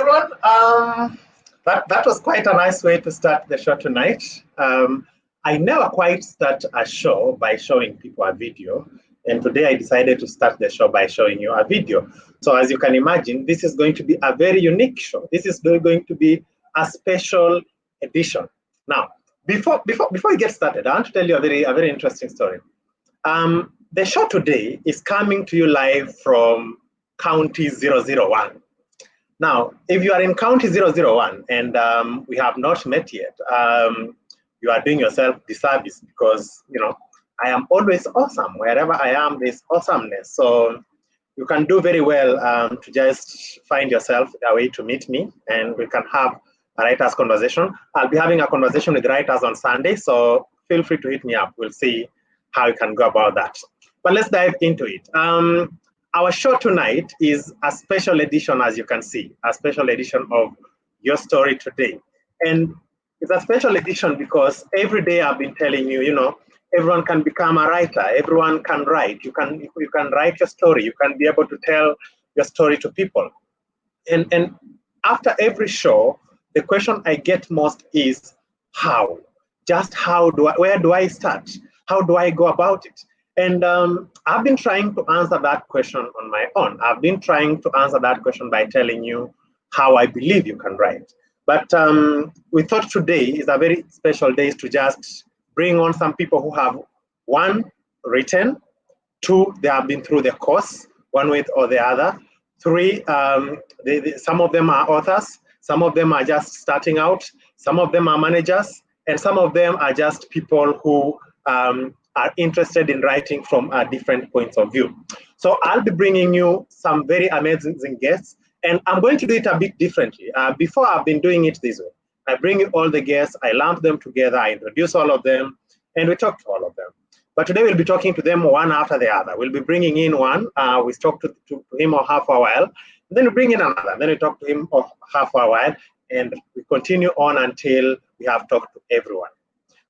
everyone. That was quite a nice way to start the show tonight. I never quite start a show by showing people a video, and today I decided to start the show by showing you a video. So as you can imagine, this is going to be a very unique show. This is going to be a special edition. Now, before we get started, I want to tell you a very interesting story. The show today is coming to you live from County 001. Now, if you are in County 001 and we have not met yet, you are doing yourself disservice because, you know, I am always awesome. Wherever I am, there's awesomeness. So you can do very well to just find yourself a way to meet me and we can have a writers conversation. I'll be having a conversation with writers on Sunday, so feel free to hit me up. We'll see how you can go about that. But let's dive into it. Our show tonight is a special edition, as you can see, a special edition of Your Story Today. And it's a special edition because every day I've been telling you, you know, everyone can become a writer, everyone can write. You can write your story, you can be able to tell your story to people. And after every show, the question I get most is how? Just how do I, where do I start? How do I go about it? And I've been trying to answer that question on my own. I've been trying to answer that question by telling you how I believe you can write. But we thought today is a very special day to just bring on some people who have, one, written, two, they have been through the course, one way or the other, three, some of them are authors, some of them are just starting out, some of them are managers, and some of them are just people who are interested in writing from different points of view. So I'll be bringing you some very amazing guests, and I'm going to do it a bit differently. Before I've been doing it this way. I bring you all the guests, I lump them together, I introduce all of them, and we talk to all of them. But today we'll be talking to them one after the other. We'll be bringing in one, we talk to him or her for a while, then we bring in another, then we talk to him or her for a while, and we continue on until we have talked to everyone.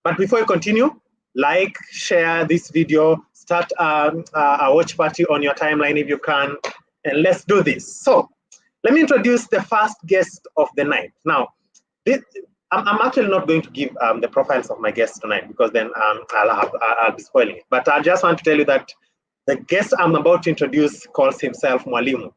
But before we continue, like, share this video, start a watch party on your timeline if you can, and let's do this. So let me introduce the first guest of the night. Now, I'm actually not going to give the profiles of my guests tonight because then I'll be spoiling it. But I just want to tell you that the guest I'm about to introduce calls himself Mwalimu.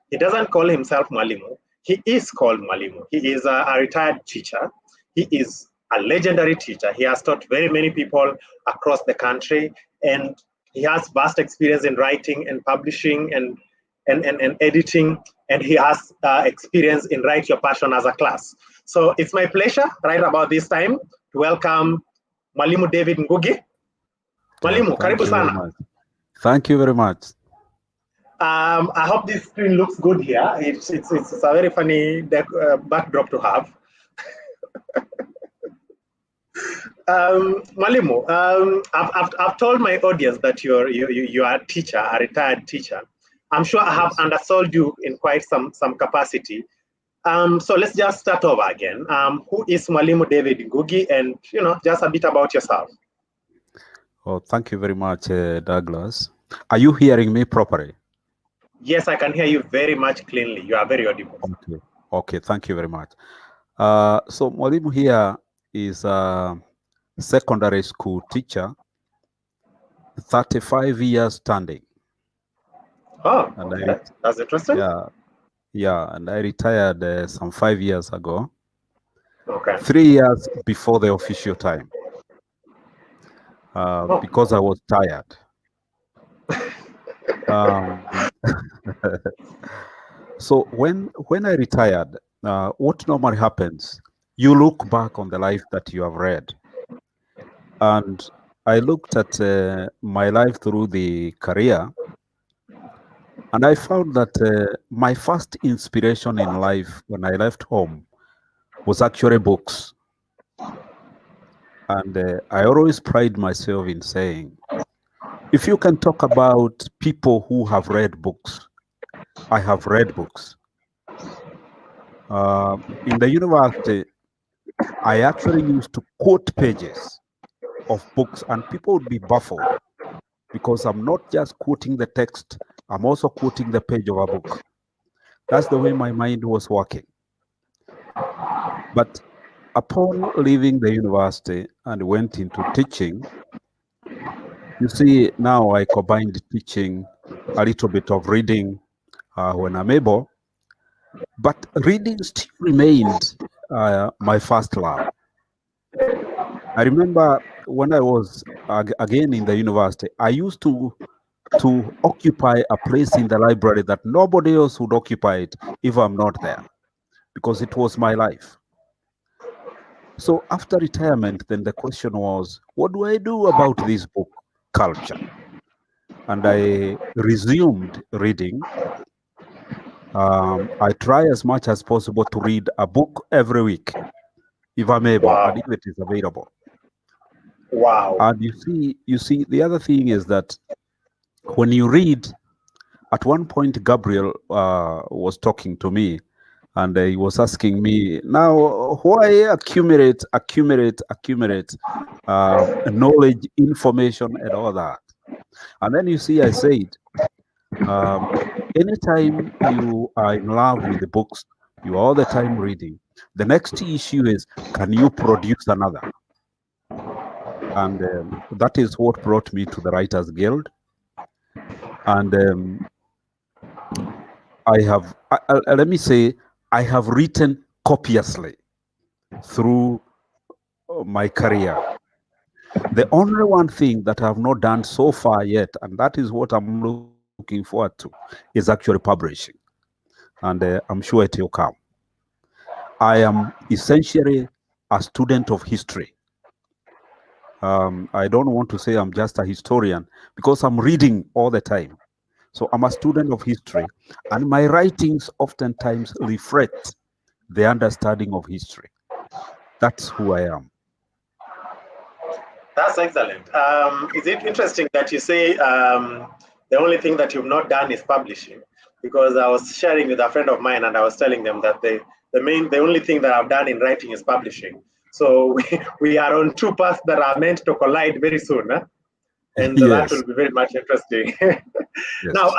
He doesn't call himself Mwalimu. He is called Mwalimu. He is a retired teacher. He is a legendary teacher. He has taught very many people across the country, and he has vast experience in writing and publishing and editing, and he has experience in Write Your Passion as a class. So it's my pleasure right about this time to welcome Mwalimu David Ngugi. Mwalimu, karibu sana. Thank you very much. I hope this screen looks good here. It's a very funny backdrop to have. Mwalimu, I've told my audience that you are a teacher, a retired teacher. I'm sure I have undersold you in quite some capacity. So let's just start over again. Who is Mwalimu David Ngugi, and you know, just a bit about yourself. Oh, thank you very much, Douglas. Are you hearing me properly? Yes, I can hear you very much cleanly. You are very audible. Okay, thank you very much. So Mwalimu here is a secondary school teacher, 35 years standing. Oh, okay. That's interesting. Yeah, and I retired some 5 years ago. Okay. 3 years before the official time, because I was tired. So when I retired, what normally happens, you look back on the life that you have read. And I looked at my life through the career, and I found that my first inspiration in life when I left home was actually books. And I always pride myself in saying, if you can talk about people who have read books, I have read books. In the university, I actually used to quote pages of books, and people would be baffled because I'm not just quoting the text, I'm also quoting the page of a book. That's the way my mind was working. But upon leaving the university and went into teaching, you see, now I combined teaching, a little bit of reading when I'm able, but reading still remained my first love. I remember when I was again in the university, I used to occupy a place in the library that nobody else would occupy it if I'm not there, because it was my life. So after retirement, then the question was, what do I do about this book culture? And I resumed reading. I try as much as possible to read a book every week, if I'm able, Wow. and if it is available. Wow. And you see, the other thing is that when you read, at one point, Gabriel was talking to me, and he was asking me, now, why accumulate knowledge, information, and all that? And then you see, I said, anytime you are in love with the books, you are all the time reading. The next issue is, can you produce another? And that is what brought me to the Writers Guild. And I have, let me say, I have written copiously through my career. The only one thing that I have not done so far yet, and that is what I'm looking forward to, is actually publishing. And I'm sure it will come. I am essentially a student of history. I don't want to say I'm just a historian, because I'm reading all the time. So I'm a student of history, and my writings oftentimes reflect the understanding of history. That's who I am. That's excellent. Is it interesting that you say the only thing that you've not done is publishing? Because I was sharing with a friend of mine, and I was telling them that the only thing that I've done in writing is publishing. So we are on two paths that are meant to collide very soon, huh? And that will be very much interesting. Yes. Now,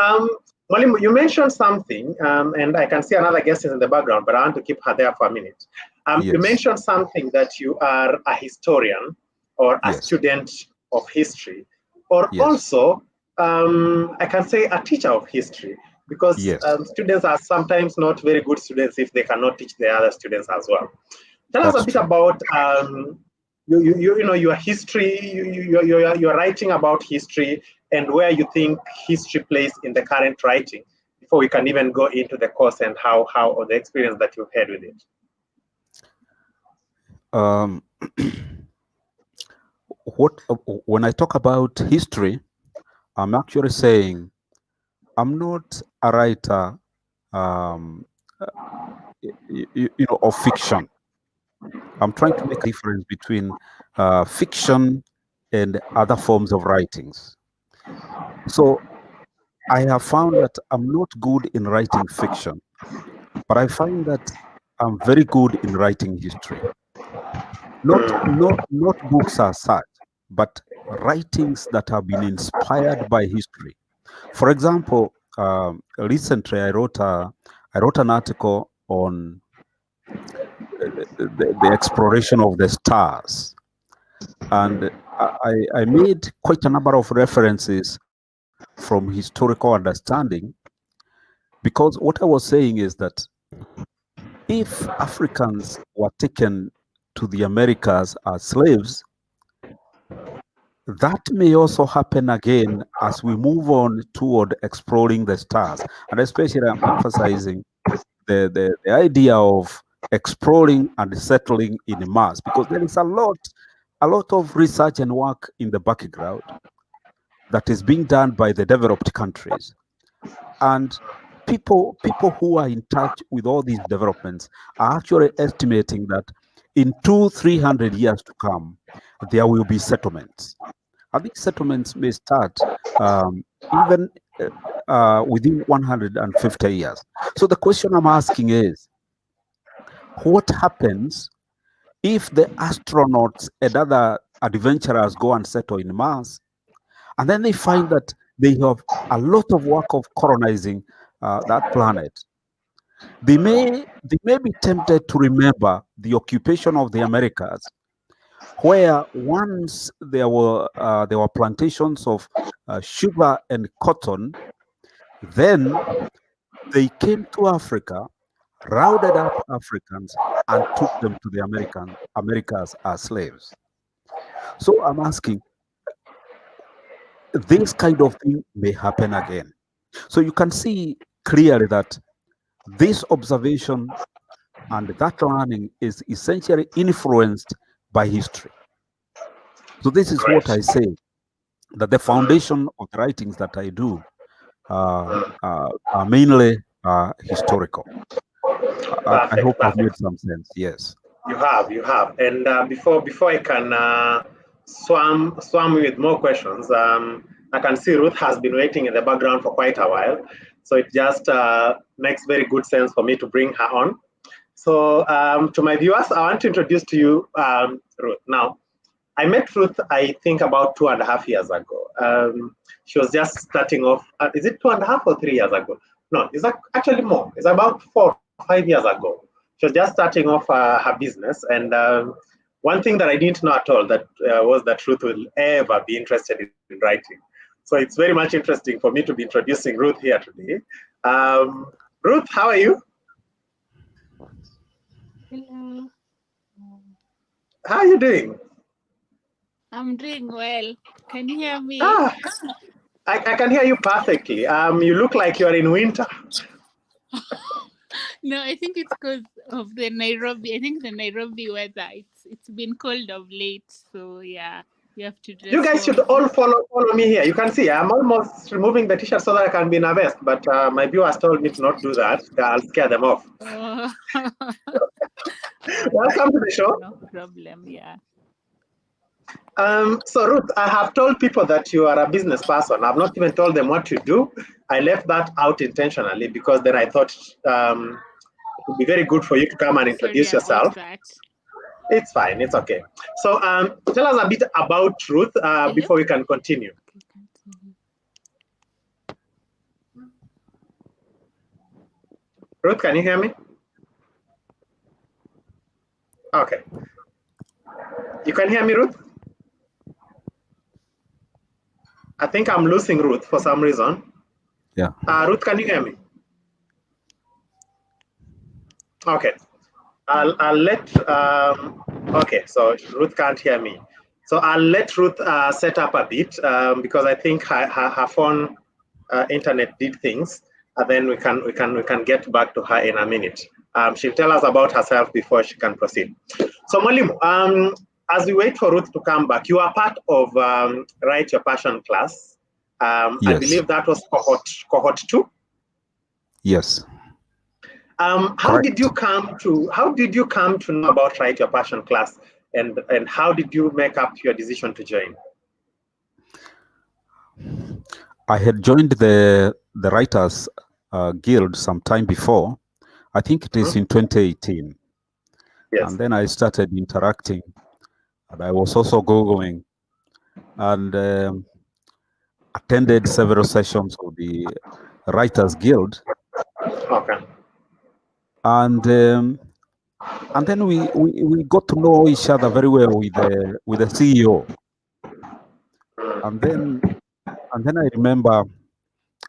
Mwalimu, you mentioned something, and I can see another guest in the background, but I want to keep her there for a minute. Yes. You mentioned something that you are a historian or a Yes. student of history, or Yes. also, I can say a teacher of history, because Yes. students are sometimes not very good students if they cannot teach the other students as well. Tell us a bit true. about your history. You're writing about history, and where you think history plays in the current writing, before we can even go into the course and how or the experience that you've had with it. When I talk about history, I'm actually saying I'm not a writer, of fiction. I'm trying to make a difference between fiction and other forms of writings. So I have found that I'm not good in writing fiction, but I find that I'm very good in writing history. Not books as such, but writings that have been inspired by history. For example, recently I wrote an article on the exploration of the stars, and I made quite a number of references from historical understanding, because what I was saying is that if Africans were taken to the Americas as slaves, that may also happen again as we move on toward exploring the stars. And especially I'm emphasizing the idea of exploring and settling in Mars, because there is a lot of research and work in the background that is being done by the developed countries. And people who are in touch with all these developments are actually estimating that in 200-300 years to come, there will be settlements. And these settlements may start even within 150 years. So the question I'm asking is, what happens if the astronauts and other adventurers go and settle in Mars, and then they find that they have a lot of work of colonizing that planet? They may be tempted to remember the occupation of the Americas, where once there were plantations of sugar and cotton. Then they came to Africa, rounded up Africans, and took them to the Americas as slaves. So I'm asking, this kind of thing may happen again. So you can see clearly that this observation and that learning is essentially influenced by history. So this is what I say, that the foundation of the writings that I do are mainly historical. I hope I've made some sense. Yes. You have. And before I can swam with more questions, I can see Ruth has been waiting in the background for quite a while. So it just makes very good sense for me to bring her on. So to my viewers, I want to introduce to you Ruth. Now, I met Ruth, I think, about 2.5 years ago. She was just starting off. Is it 2.5 or 3 years ago? No, it's actually more. It's about 4 or 5 years ago. She was just starting off her business. And one thing that I didn't know at all was that Ruth will ever be interested in writing. So it's very much interesting for me to be introducing Ruth here today. Ruth, how are you? Hello. How are you doing? I'm doing well. Can you hear me? I can hear you perfectly. You look like you're in winter. No, I think it's because of the Nairobi. I think the Nairobi weather. It's been cold of late, so yeah, you have to dress. You guys should all follow me here. You can see I'm almost removing the t-shirt so that I can be in a vest, but my viewers told me to not do that. I'll scare them off. Oh. Welcome to the show. No problem. Yeah. So Ruth, I have told people that you are a business person. I've not even told them what to do. I left that out intentionally because then I thought it would be very good for you to come and introduce yourself. It's fine. It's okay. So tell us a bit about Ruth before we can continue. Ruth, can you hear me? Okay. You can hear me, Ruth? I think I'm losing Ruth for some reason. Yeah. Ruth, can you hear me? Okay. I'll let, okay, so Ruth can't hear me. So I'll let Ruth set up a bit because I think her phone internet did things, and then we can get back to her in a minute. She'll tell us about herself before she can proceed. So Mwalimu, as we wait for Ruth to come back, you are part of Write Your Passion class. Yes. I believe that was cohort 2. Yes. How did you come to know about Write Your Passion class, and how did you make up your decision to join? I had joined the Writers Guild some time before. I think it is in 2018. Yes. And then I started interacting, and I was also Googling and attended several sessions of the Writers Guild. Okay. And then we got to know each other very well with the CEO. And then I remember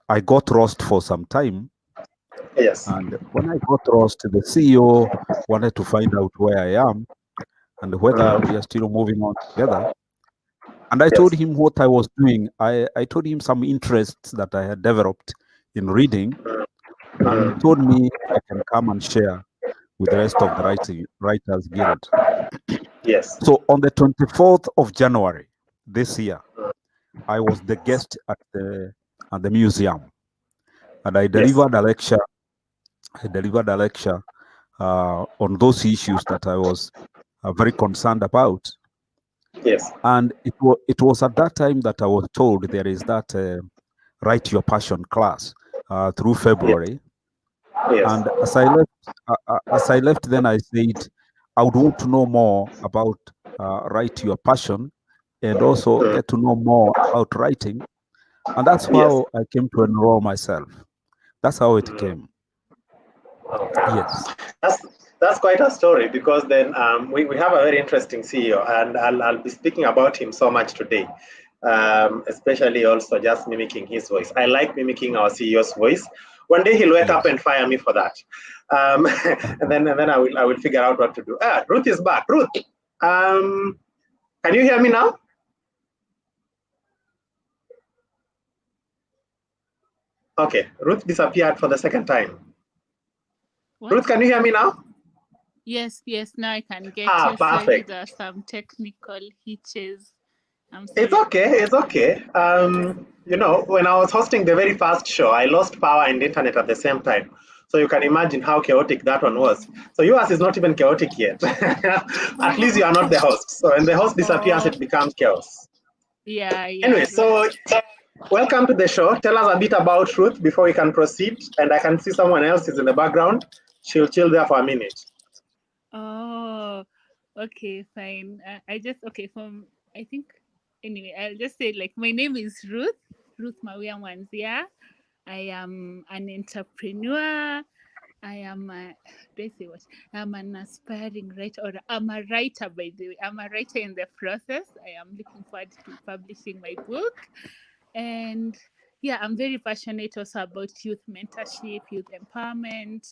I got lost for some time. Yes. And when I got lost, the CEO wanted to find out where I am and whether we are still moving on together. And I told him what I was doing. I told him some interests that I had developed in reading. And he told me I can come and share with the rest of the Writers Guild. Yes. So on the 24th of January this year, I was the guest at the museum, and I delivered a lecture. On those issues that I was very concerned about. Yes. And it was at that time that I was told there is that Write Your Passion class through February. Yes. And as I left, then I said I would want to know more about Write Your Passion and also get to know more about writing. And that's how I came to enroll myself. That's how it came. Yes. That's quite a story, because then we have a very interesting CEO, and I'll be speaking about him so much today, especially also just mimicking his voice. I like mimicking our CEO's voice. One day he'll wake up and fire me for that, and then I will figure out what to do. Ruth is back. Ruth, can you hear me now? Okay, Ruth disappeared for the second time. What? Ruth, can you hear me now? Yes, now I can get you. Perfect. Sorry, there are some technical hitches. I'm sorry. It's okay. When I was hosting the very first show, I lost power and internet at the same time. So you can imagine how chaotic that one was. So yours is not even chaotic yet. At least you are not the host. So when the host disappears, it becomes chaos. Yeah. Anyway, so welcome to the show. Tell us a bit about Ruth before we can proceed. And I can see someone else is in the background. She'll chill there for a minute. Oh, okay, fine. I think, anyway, I'll just say, like, my name is Ruth Mwanzia. I am an entrepreneur. I am I'm an aspiring writer, or I'm a writer, by the way. I'm a writer in the process. I am looking forward to publishing my book. And yeah, I'm very passionate also about youth mentorship, youth empowerment,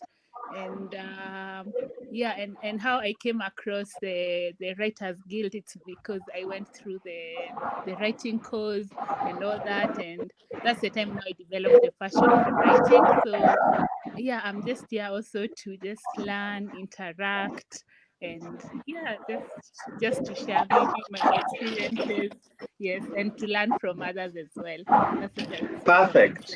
and and how I came across the Writers Guild. It's because I went through the writing course and all that, and that's the time now I developed the passion for writing. So yeah, I'm just here also to just learn, interact, and yeah, just to share maybe my experiences, yes, and to learn from others as well. That's what I would say. Perfect.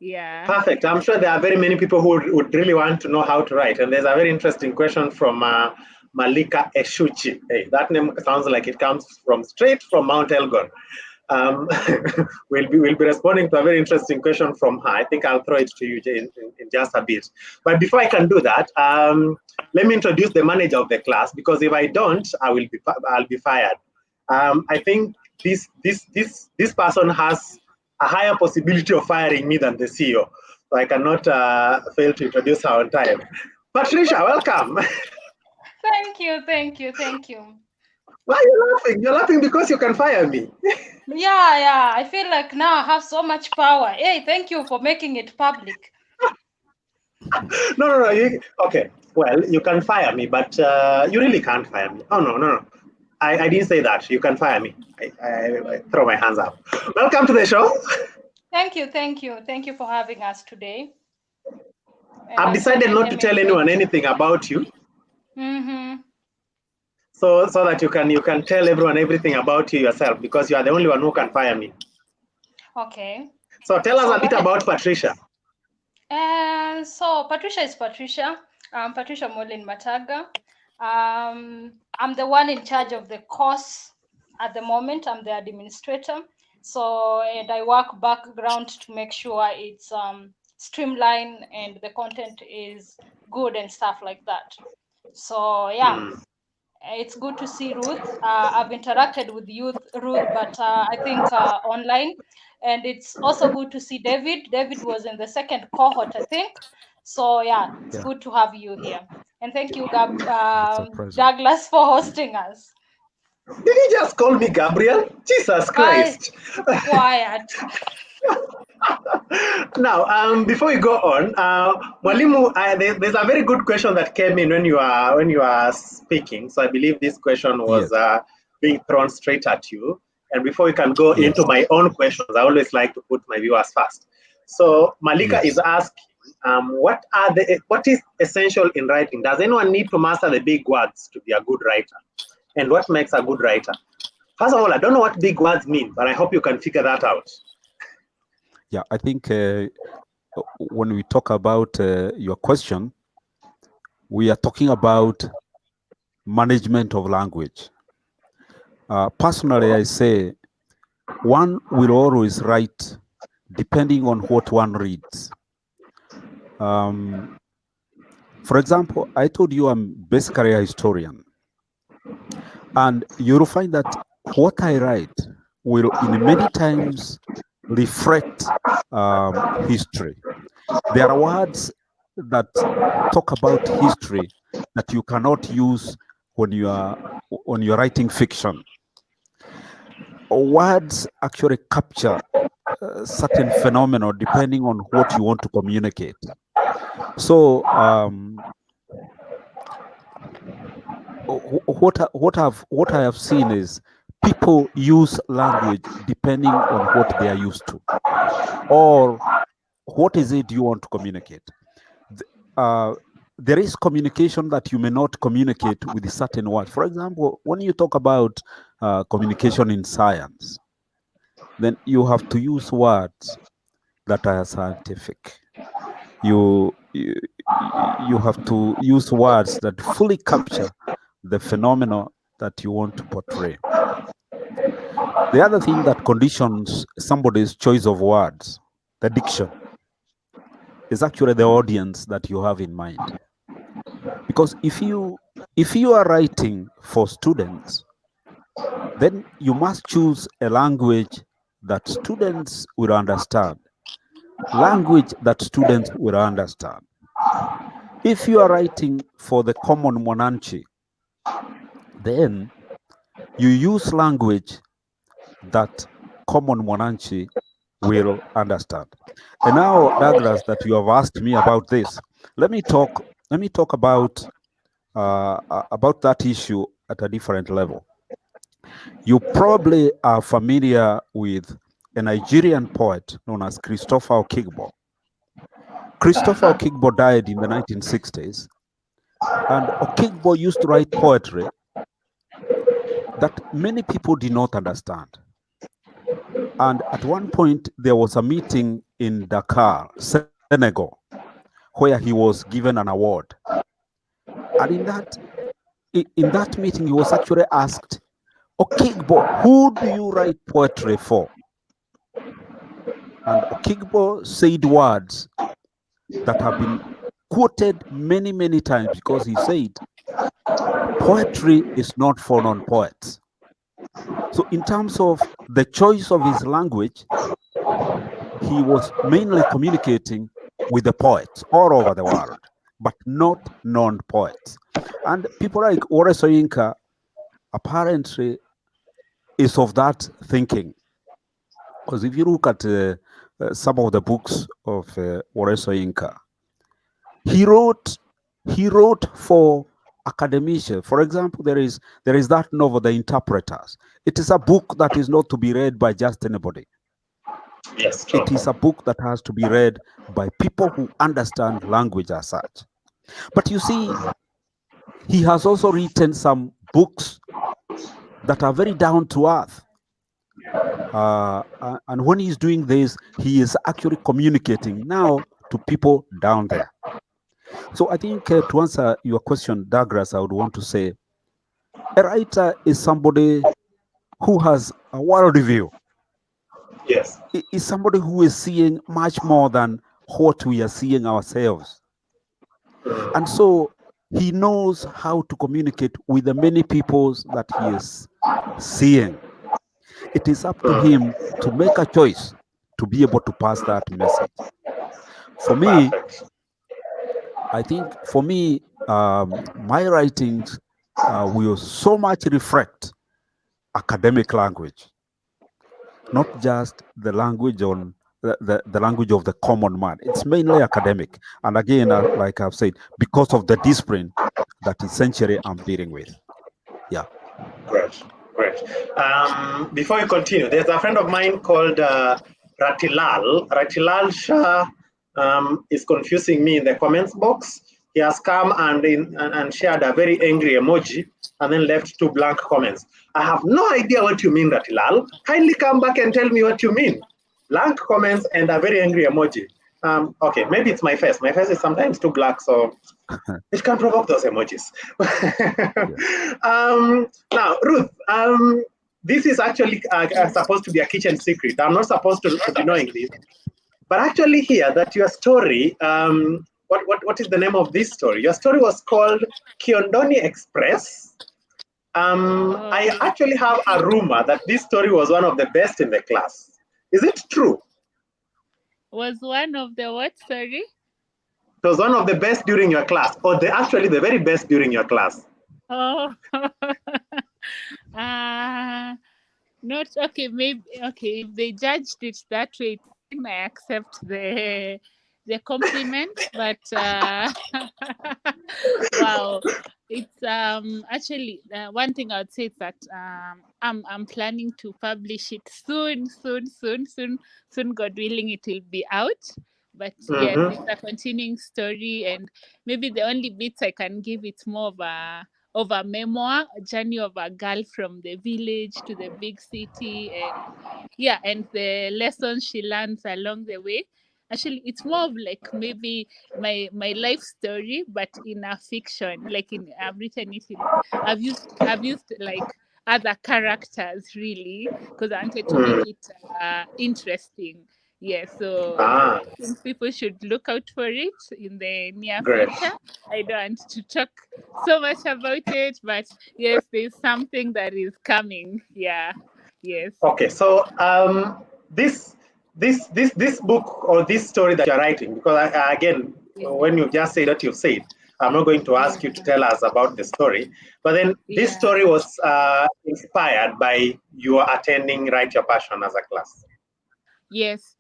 Yeah. Perfect. I'm sure there are very many people who would really want to know how to write. And there's a very interesting question from Malika Eshuchi. Hey, that name sounds like it comes straight from Mount Elgon. We'll be responding to a very interesting question from her. I think I'll throw it to you in just a bit. But before I can do that, let me introduce the manager of the class, because if I don't, I'll be fired. I think this person has a higher possibility of firing me than the CEO. So I cannot fail to introduce her on time. Patricia, welcome. Thank you. Why are you laughing? You're laughing because you can fire me. Yeah. I feel like now I have so much power. Hey, thank you for making it public. No. Okay. Well, you can fire me, but you really can't fire me. Oh, no. I didn't say that. You can fire me. I throw my hands up. Welcome to the show. Thank you for having us today. And I've decided not to tell anyone anything about you. Mm-hmm. So that you can tell everyone everything about you yourself, because you are the only one who can fire me. Okay. So tell us a bit about Patricia. And so Patricia is Patricia. Patricia Mataga. I'm the one in charge of the course at the moment. I'm the administrator. So, and I work background to make sure it's streamlined and the content is good and stuff like that. So yeah, it's good to see Ruth. I've interacted with Ruth, but I think online. And it's also good to see David. David was in the second cohort, I think. So yeah, it's good to have you here. And thank you, Douglas, for hosting us. Did you just call me Gabriel? Jesus Christ. Quiet. Now, before we go on, Mwalimu, there's a very good question that came in when you are speaking. So I believe this question was being thrown straight at you. And before we can go into my own questions, I always like to put my viewers first. So Malika is asking, what is essential in writing? Does anyone need to master the big words to be a good writer? And what makes a good writer? First of all, I don't know what big words mean, but I hope you can figure that out. Yeah, I think when we talk about your question, we are talking about management of language. Personally, I say one will always write depending on what one reads. For example, I told you I'm basically a historian. And you'll find that what I write will in many times reflect history. There are words that talk about history that you cannot use when you're writing fiction. Words actually capture certain phenomena depending on what you want to communicate. So what I have seen is people use language depending on what they are used to, or what is it you want to communicate. There is communication that you may not communicate with certain words. For example, when you talk about communication in science, then you have to use words that are scientific. You have to use words that fully capture the phenomena that you want to portray. The other thing that conditions somebody's choice of words, the diction, is actually the audience that you have in mind. Because if you are writing for students, then you must choose a language that students will understand. Language that students will understand. If you are writing for the common mwananchi, then you use language that common mwananchi will understand. And now, Douglas, that you have asked me about this, let me talk about that issue at a different level. You probably are familiar with a Nigerian poet known as Christopher Okigbo. Christopher Okigbo died in the 1960s, and Okigbo used to write poetry that many people did not understand. And at one point, there was a meeting in Dakar, Senegal, where he was given an award. And in that meeting, he was actually asked, Okigbo, who do you write poetry for? And Okigbo said words that have been quoted many, many times, because he said, poetry is not for non-poets. So in terms of the choice of his language, he was mainly communicating with the poets all over the world, but not non-poets. And people like Wole Soyinka apparently is of that thinking. Because if you look at some of the books of Wole Soyinka, he wrote for academicians. For example, there is that novel, The Interpreters. It is a book that is not to be read by just anybody. Yes, true. It is a book that has to be read by people who understand language as such. But you see, he has also written some books that are very down to earth. And when he's doing this, he is actually communicating now to people down there. So I think to answer your question, Douglas, I would want to say a writer is somebody who has a world view. Yes. Is somebody who is seeing much more than what we are seeing ourselves. And so he knows how to communicate with the many peoples that he is seeing. It is up to him to make a choice to be able to pass that message. For me, I think my writings will so much reflect academic language, not just the language on the language of the common man. It's mainly academic. And again, like I've said, because of the discipline that essentially I'm dealing with. Yeah. Great. Before you continue, there's a friend of mine called Ratilal. Ratilal Shah is confusing me in the comments box. He has come and shared a very angry emoji and then left 2 blank comments. I have no idea what you mean, Ratilal. Kindly come back and tell me what you mean. Blank comments and a very angry emoji. Okay, maybe it's my face. My face is sometimes too black, so it can provoke those emojis. Now, Ruth, this is actually supposed to be a kitchen secret. I'm not supposed to be knowing this. But actually here, that your story, what is the name of this story? Your story was called Kiondoni Express. I actually have a rumor that this story was one of the best in the class. Is it true? Was one of the what, sorry? It was one of the best during your class, or actually the very best during your class. Oh, not okay. Maybe okay. If they judged it that way, then I accept the compliment. But wow, it's actually one thing I would say is that I'm planning to publish it soon. God willing, it will be out. But yes, it's a continuing story, and maybe the only bits I can give it's more of a memoir, a journey of a girl from the village to the big city, and yeah, and the lessons she learns along the way. Actually, it's more of like maybe my life story, but in a fiction. Like I've written it in, I've used like other characters really, because I wanted to make it interesting. Yeah, so I think people should look out for it in the near future. I don't want to talk so much about it, but yes, there's something that is coming. Yeah, yes. Okay, so this book or this story that you're writing, because again, when you just say that you've said, I'm not going to ask you to tell us about the story, but then this story was inspired by you attending Write Your Passion as a class. Yes.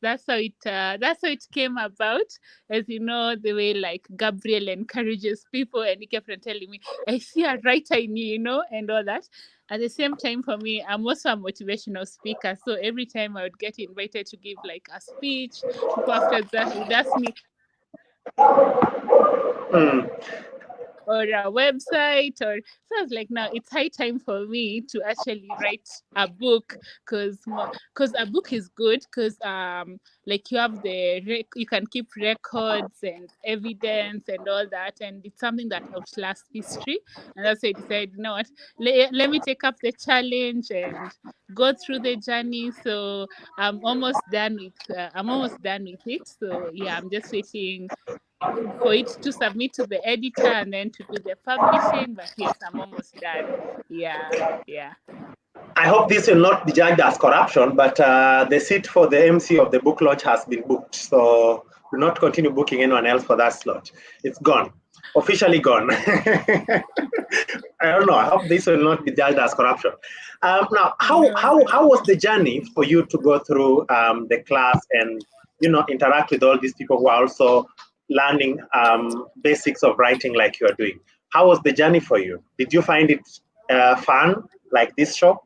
That's how it came about. As you know, the way like Gabriel encourages people, and he kept on telling me, I see a writer in you, and all that. At the same time, for me, I'm also a motivational speaker. So every time I would get invited to give like a speech, people after that would ask me, or a website, or so I was like, now it's high time for me to actually write a book, because a book is good, because like you have you can keep records and evidence and all that, and it's something that outlasts history. And that's why I decided, you know what, let me take up the challenge and go through the journey. So I'm almost done with it. So yeah, I'm just waiting for it to submit to the editor and then to do the publishing. But yes, I'm almost done. Yeah. I hope this will not be judged as corruption, but the seat for the MC of the book launch has been booked. So we'll not continue booking anyone else for that slot. It's gone, officially gone. I don't know. I hope this will not be judged as corruption. Now, how was the journey for you to go through the class and interact with all these people who are also learning basics of writing like you're doing? How was the journey for you? Did you find it fun, like this show?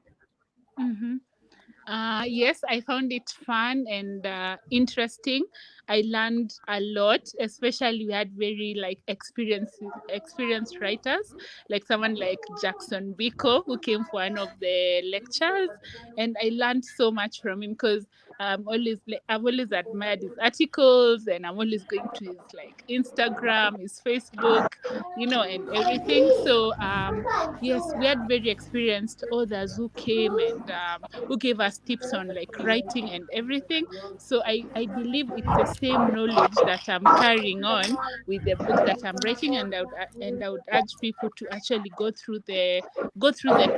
Yes, I found it fun and interesting. I learned a lot, especially we had very like experienced writers, like someone like Jackson Biko, who came for one of the lectures, and I learned so much from him, because I've always admired his articles, and I'm always going to his like Instagram, his Facebook, and everything. So yes, we had very experienced authors who came and who gave us tips on like writing and everything. So I believe it's the same knowledge that I'm carrying on with the book that I'm writing, and I would urge people to actually go through the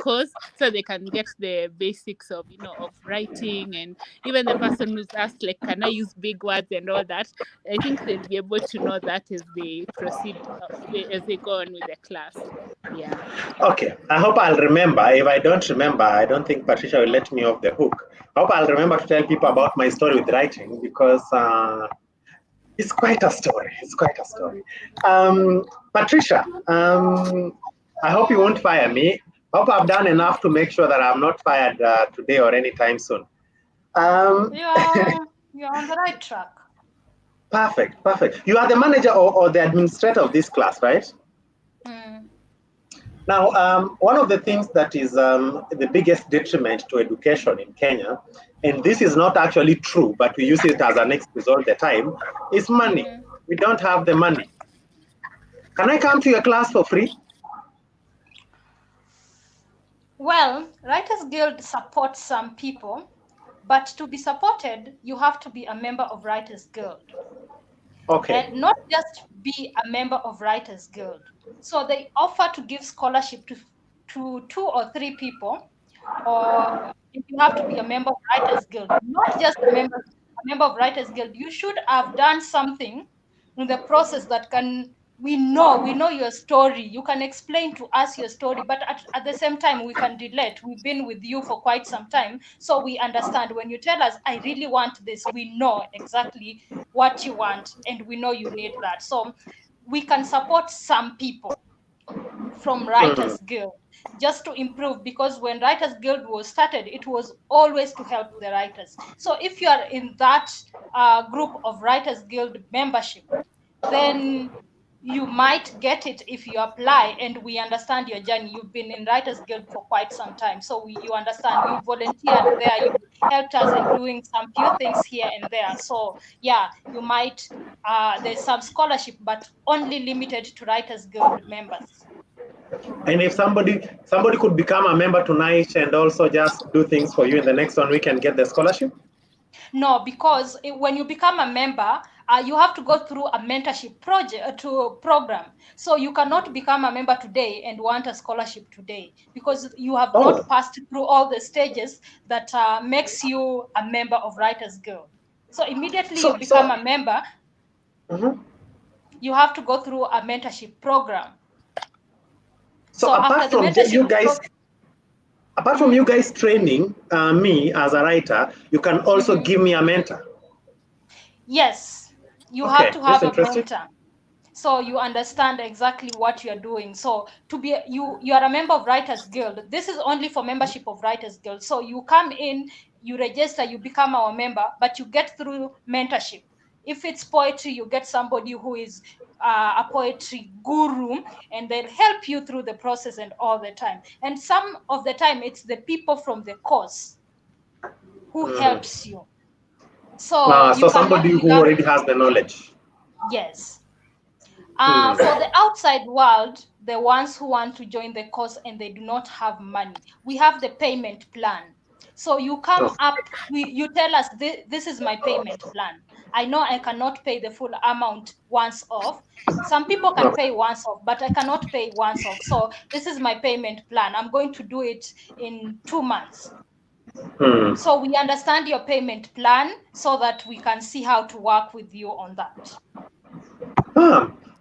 course, so they can get the basics of of writing. And even the person who's asked like, can I use big words and all that, I think they'll be able to know that as they proceed, as they go on with the class. Yeah. Okay, I hope I'll remember. If I don't remember, I don't think Patricia will let me off the hook. I hope I'll remember to tell people about my story with writing, because it's quite a story. Patricia, I hope you won't fire me. I hope I've done enough to make sure that I'm not fired today or anytime soon. You're on the right track. Perfect. You are the manager or the administrator of this class, right? Now, one of the things that is the biggest detriment to education in Kenya, and this is not actually true, but we use it as an excuse all the time, is money. We don't have the money. Can I come to your class for free? Well, Writers Guild supports some people, but to be supported, you have to be a member of Writers Guild. Okay. And not just be a member of Writers Guild. So they offer to give scholarship to 2 or 3 people, or if you have to be a member of Writers Guild, not just a member of Writers Guild, you should have done something in the process that we know your story. You can explain to us your story, but at the same time we can relate. We've been with you for quite some time, so we understand when you tell us, I really want this, we know exactly what you want and we know you need that. So we can support some people from Writers Guild just to improve, because when Writers Guild was started, it was always to help the writers. So if you are in that group of Writers Guild membership, then you might get it if you apply, and we understand your journey. You've been in Writers Guild for quite some time, so you understand. You volunteered there, you helped us in doing some few things here and there. So yeah, you might, there's some scholarship, but only limited to Writers Guild members. And if somebody could become a member tonight and also just do things for you in the next 1 week and get the scholarship? No, because when you become a member, you have to go through a mentorship program. So you cannot become a member today and want a scholarship today, because you have not passed through all the stages that makes you a member of Writers Guild. So immediately you become a member, you have to go through a mentorship program. So apart from you guys training me as a writer, you can also give me a mentor. Yes, you have to have a mentor, so you understand exactly what you're doing. So to be you are a member of Writers Guild. This is only for membership of Writers Guild. So you come in, you register, you become our member, but you get through mentorship. If it's poetry, you get somebody who is a poetry guru, and they'll help you through the process and all the time. And some of the time, it's the people from the course who helps you. So somebody who already has the knowledge. Yes. For the outside world, the ones who want to join the course and they do not have money, we have the payment plan. So you come up, you tell us, this is my payment plan. I know I cannot pay the full amount once off. Some people can pay once off, but I cannot pay once off. So this is my payment plan. I'm going to do it in 2 months. So we understand your payment plan so that we can see how to work with you on that.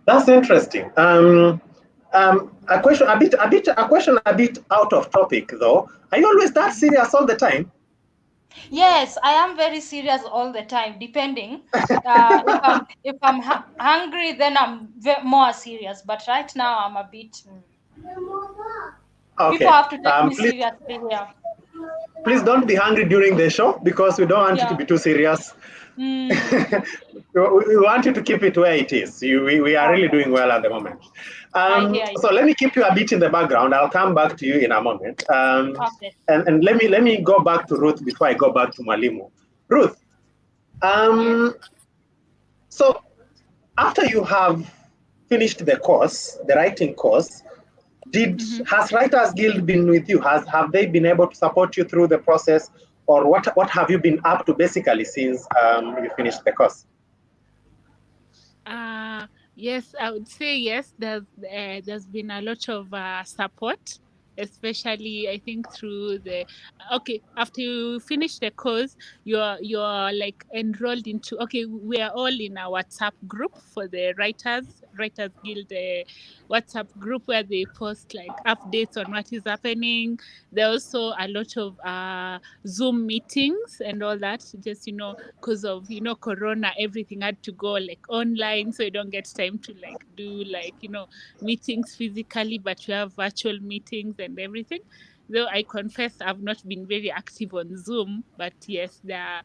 That's interesting. A question a bit out of topic though. Are you always that serious all the time? Yes, I am very serious all the time, depending. If I'm hungry, then I'm more serious. But right now, I'm a bit. Okay. People have to take me seriously here. Please don't be hungry during the show, because we don't want you to be too serious. We want you to keep it where it is. We are really doing well at the moment. So let me keep you a bit in the background. I'll come back to you in a moment. And let me go back to Ruth before I go back to Mwalimu. Ruth, so after you have finished the course, the writing course, has Writers Guild been with you? Have they been able to support you through the process, or what have you been up to basically since you finished the course? Yes, I would say yes. There's been a lot of support, especially I think through after you finish the course, you're like enrolled into, we are all in a WhatsApp group for the Writers Guild WhatsApp group, where they post like updates on what is happening. There are also a lot of Zoom meetings and all that, just because of Corona, everything had to go like online, so you don't get time to like do like meetings physically, but we have virtual meetings and everything. Though I confess I've not been very active on Zoom, but yes, there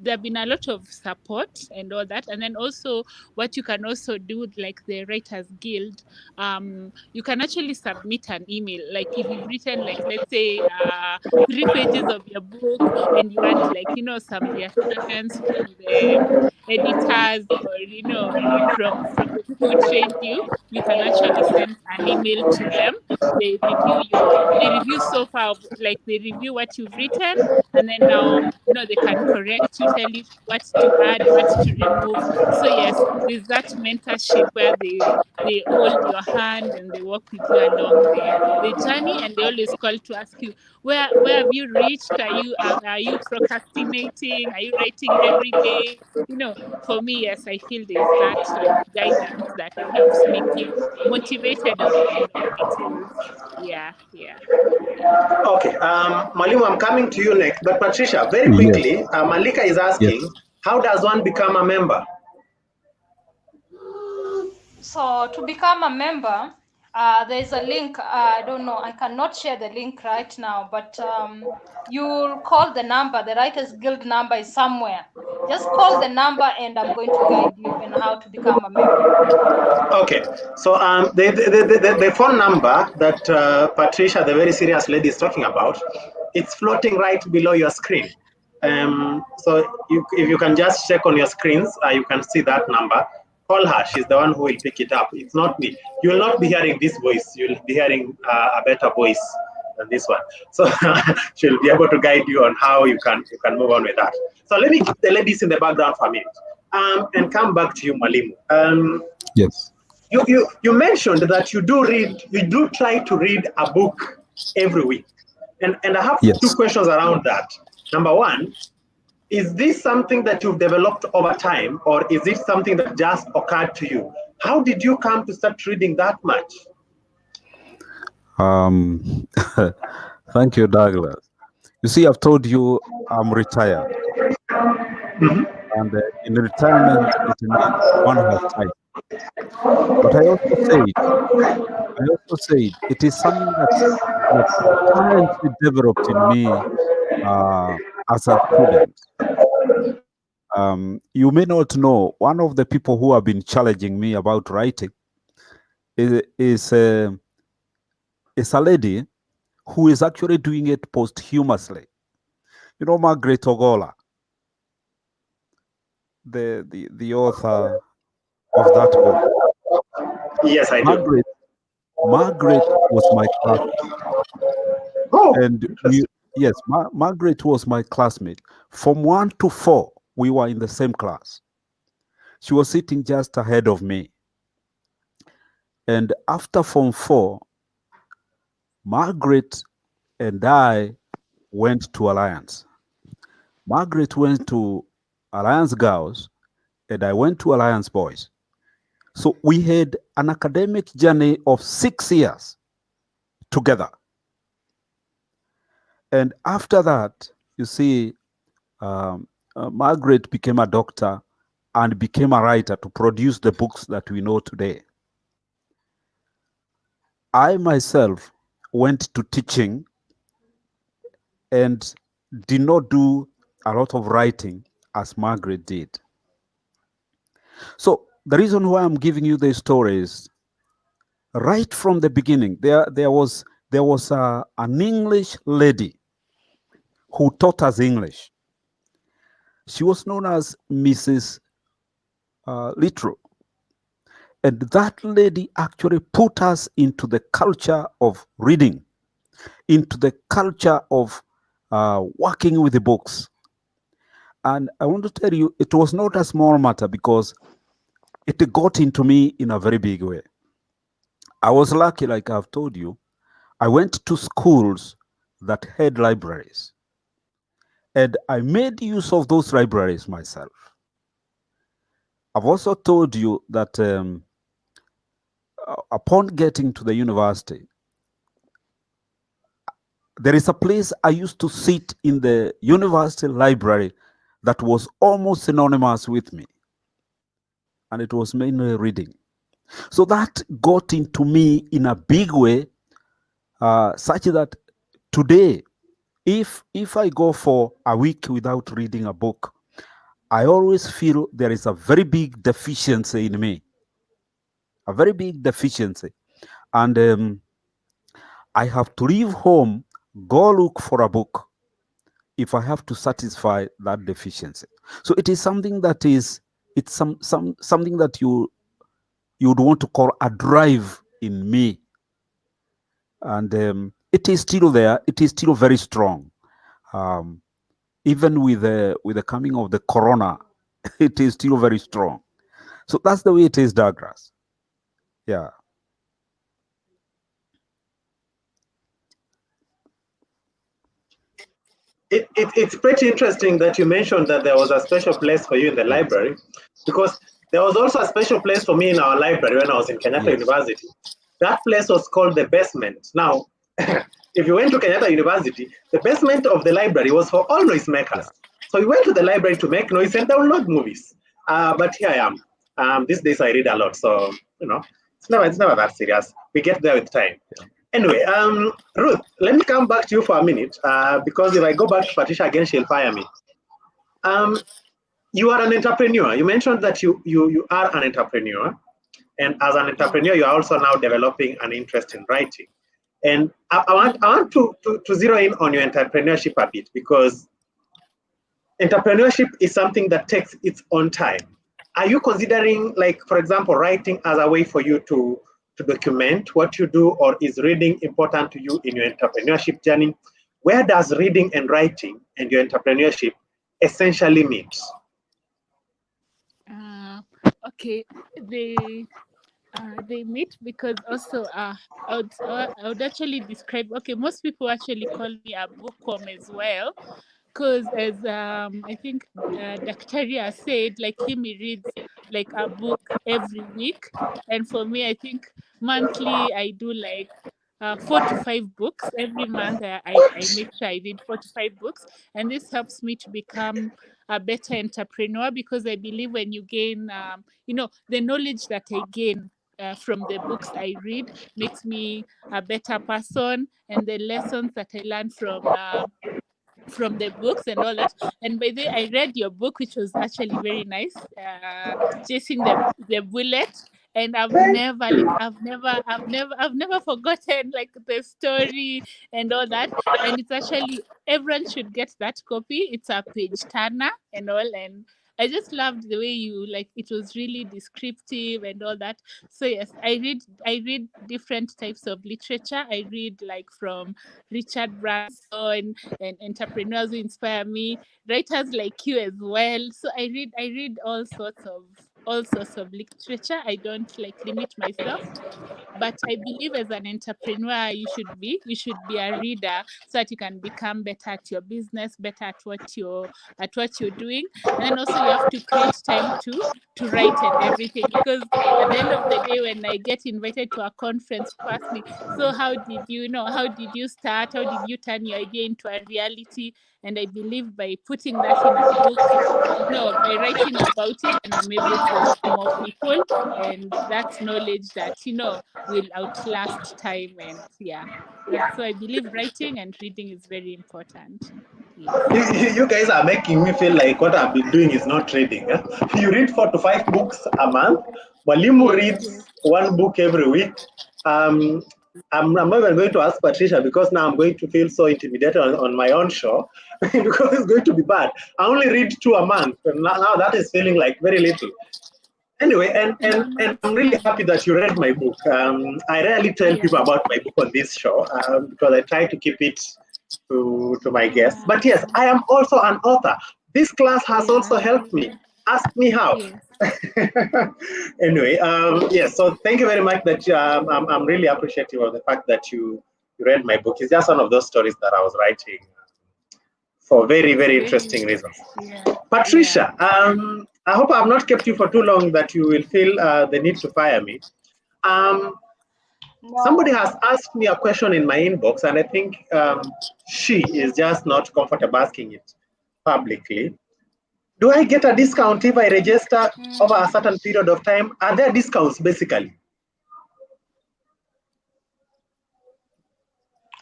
have been a lot of support and all that. And then also what you can also do, like the Writers Guild, you can actually submit an email. Like if you've written, like, let's say 3 pages of your book, and you want like some reassurance from the editors, or from the people who trained you, you can actually send an email to them. They review so so far, like they review what you've written, and then now they can correct you, tell you what to add, what to remove. So yes, there's that mentorship where they hold your hand and they walk with you along the journey, and they always call to ask you where have you reached? Are you procrastinating? Are you writing every day? For me, yes, I feel there's that guidance that helps me keep motivated on all details. Yeah. Okay, Malimu, I'm coming to you next. But Patricia, very Yes. quickly, Malika is asking, Yes. how does one become a member? So to become a member, there's a link. I don't know. I cannot share the link right now, but you'll call the number. The Writers Guild number is somewhere. Just call the number, and I'm going to guide you in how to become a member. Okay, so the phone number that Patricia, the very serious lady, is talking about, it's floating right below your screen. So if you can just check on your screens, you can see that number. Call her. She's the one who will pick it up. It's not me. You will not be hearing this voice. You'll be hearing a better voice than this one. So she'll be able to guide you on how you can move on with that. So let me keep the ladies in the background for a minute and come back to you, Mwalimu. Yes. You mentioned that you do try to read a book every week. And I have two questions around that. Number one, is this something that you've developed over time, or is it something that just occurred to you? How did you come to start reading that much? Thank you, Douglas. You see, I've told you I'm retired. Mm-hmm. And in retirement, it means one has time. But I also said it is something that currently developed in me as a student. You may not know, one of the people who have been challenging me about writing is a lady who is actually doing it posthumously. You know Margaret Ogola, the author of that book. Yes, I do. Margaret was my classmate. Oh, and Margaret was my classmate. From 1 to 4, we were in the same class. She was sitting just ahead of me. And after Form 4, Margaret and I went to Alliance. Margaret went to Alliance Girls, and I went to Alliance Boys. So we had an academic journey of 6 years together. And after that, you see, Margaret became a doctor and became a writer to produce the books that we know today. I myself went to teaching and did not do a lot of writing as Margaret did. So the reason why I'm giving you these stories, right from the beginning, there was an English lady who taught us English. She was known as Mrs. Little. And that lady actually put us into the culture of reading, into the culture of working with the books. And I want to tell you, it was not a small matter because it got into me in a very big way. I was lucky, like I've told you. I went to schools that had libraries. And I made use of those libraries myself. I've also told you that upon getting to the university, there is a place I used to sit in the university library that was almost synonymous with me. And it was mainly reading. So that got into me in a big way, such that today, if I go for a week without reading a book, I always feel there is a very big deficiency in me. A very big deficiency. And I have to leave home, go look for a book, if I have to satisfy that deficiency. So it is something that it's something that you would want to call a drive in me. And it is still there. It is still very strong. Even with the coming of the corona, it is still very strong. So that's the way it is, Douglas. Yeah. It's pretty interesting that you mentioned that there was a special place for you in the library, because there was also a special place for me in our library when I was in Kenyatta University. That place was called the basement. Now, if you went to Kenyatta University, the basement of the library was for all noisemakers. So we went to the library to make noise and download movies. But here I am. These days I read a lot, so it's never that serious. We get there with time. Anyway, Ruth, let me come back to you for a minute, because if I go back to Patricia again, she'll fire me. You are an entrepreneur. You mentioned that you are an entrepreneur, and as an entrepreneur, you are also now developing an interest in writing. And I want to zero in on your entrepreneurship a bit, because entrepreneurship is something that takes its own time. Are you considering, like, for example, writing as a way for you to document what you do, or is reading important to you in your entrepreneurship journey? Where does reading and writing and your entrepreneurship essentially meet? Okay, they meet because also I would actually describe, okay, most people actually call me a bookworm as well, because as I think Dr. said, like him, he reads like a book every week, and for me, I think monthly I do like 4 to 5 books every month. I make sure I read 4 to 5 books, and this helps me to become a better entrepreneur, because I believe when you gain the knowledge that I gain from the books I read makes me a better person, and the lessons that I learn from the books and all that. And by the way, I read your book, which was actually very nice, Chasing the Bullet. And I've never forgotten like the story and all that. And it's actually, everyone should get that copy. It's a page turner and all. And I just loved the way you, like, it was really descriptive and all that. So yes, I read different types of literature. I read like from Richard Branson and entrepreneurs who inspire me, writers like you as well. So I read all sorts of literature. I don't like limit myself, but I believe as an entrepreneur you should be a reader, so that you can become better at your business, better at what you're doing. And then also you have to create time to write and everything, because at the end of the day, when I get invited to a conference, people ask me, so how did you start, how did you turn your idea into a reality? And I believe by putting that in a book, by writing about it, and I'm able to help more people, and that's knowledge that will outlast time. And so I believe writing and reading is very important. Yes. You guys are making me feel like what I've been doing is not reading. Eh? You read 4 to 5 books a month. Walimu reads 1 book every week. I'm not even going to ask Patricia, because now I'm going to feel so intimidated on my own show because it's going to be bad. I only read 2 a month, and now that is feeling like very little. Anyway, and I'm really happy that you read my book. I rarely tell people about my book on this show, because I try to keep it to my guests. But yes, I am also an author. This class has also helped me. Ask me how. Anyway, yes, so thank you very much. That I'm really appreciative of the fact that you read my book. It's just one of those stories that I was writing for very, very interesting reasons. Patricia, I hope I have not kept you for too long that you will feel the need to fire me. Somebody has asked me a question in my inbox, and I think she is just not comfortable asking it publicly. Do I get a discount if I register over a certain period of time? Are there discounts, basically?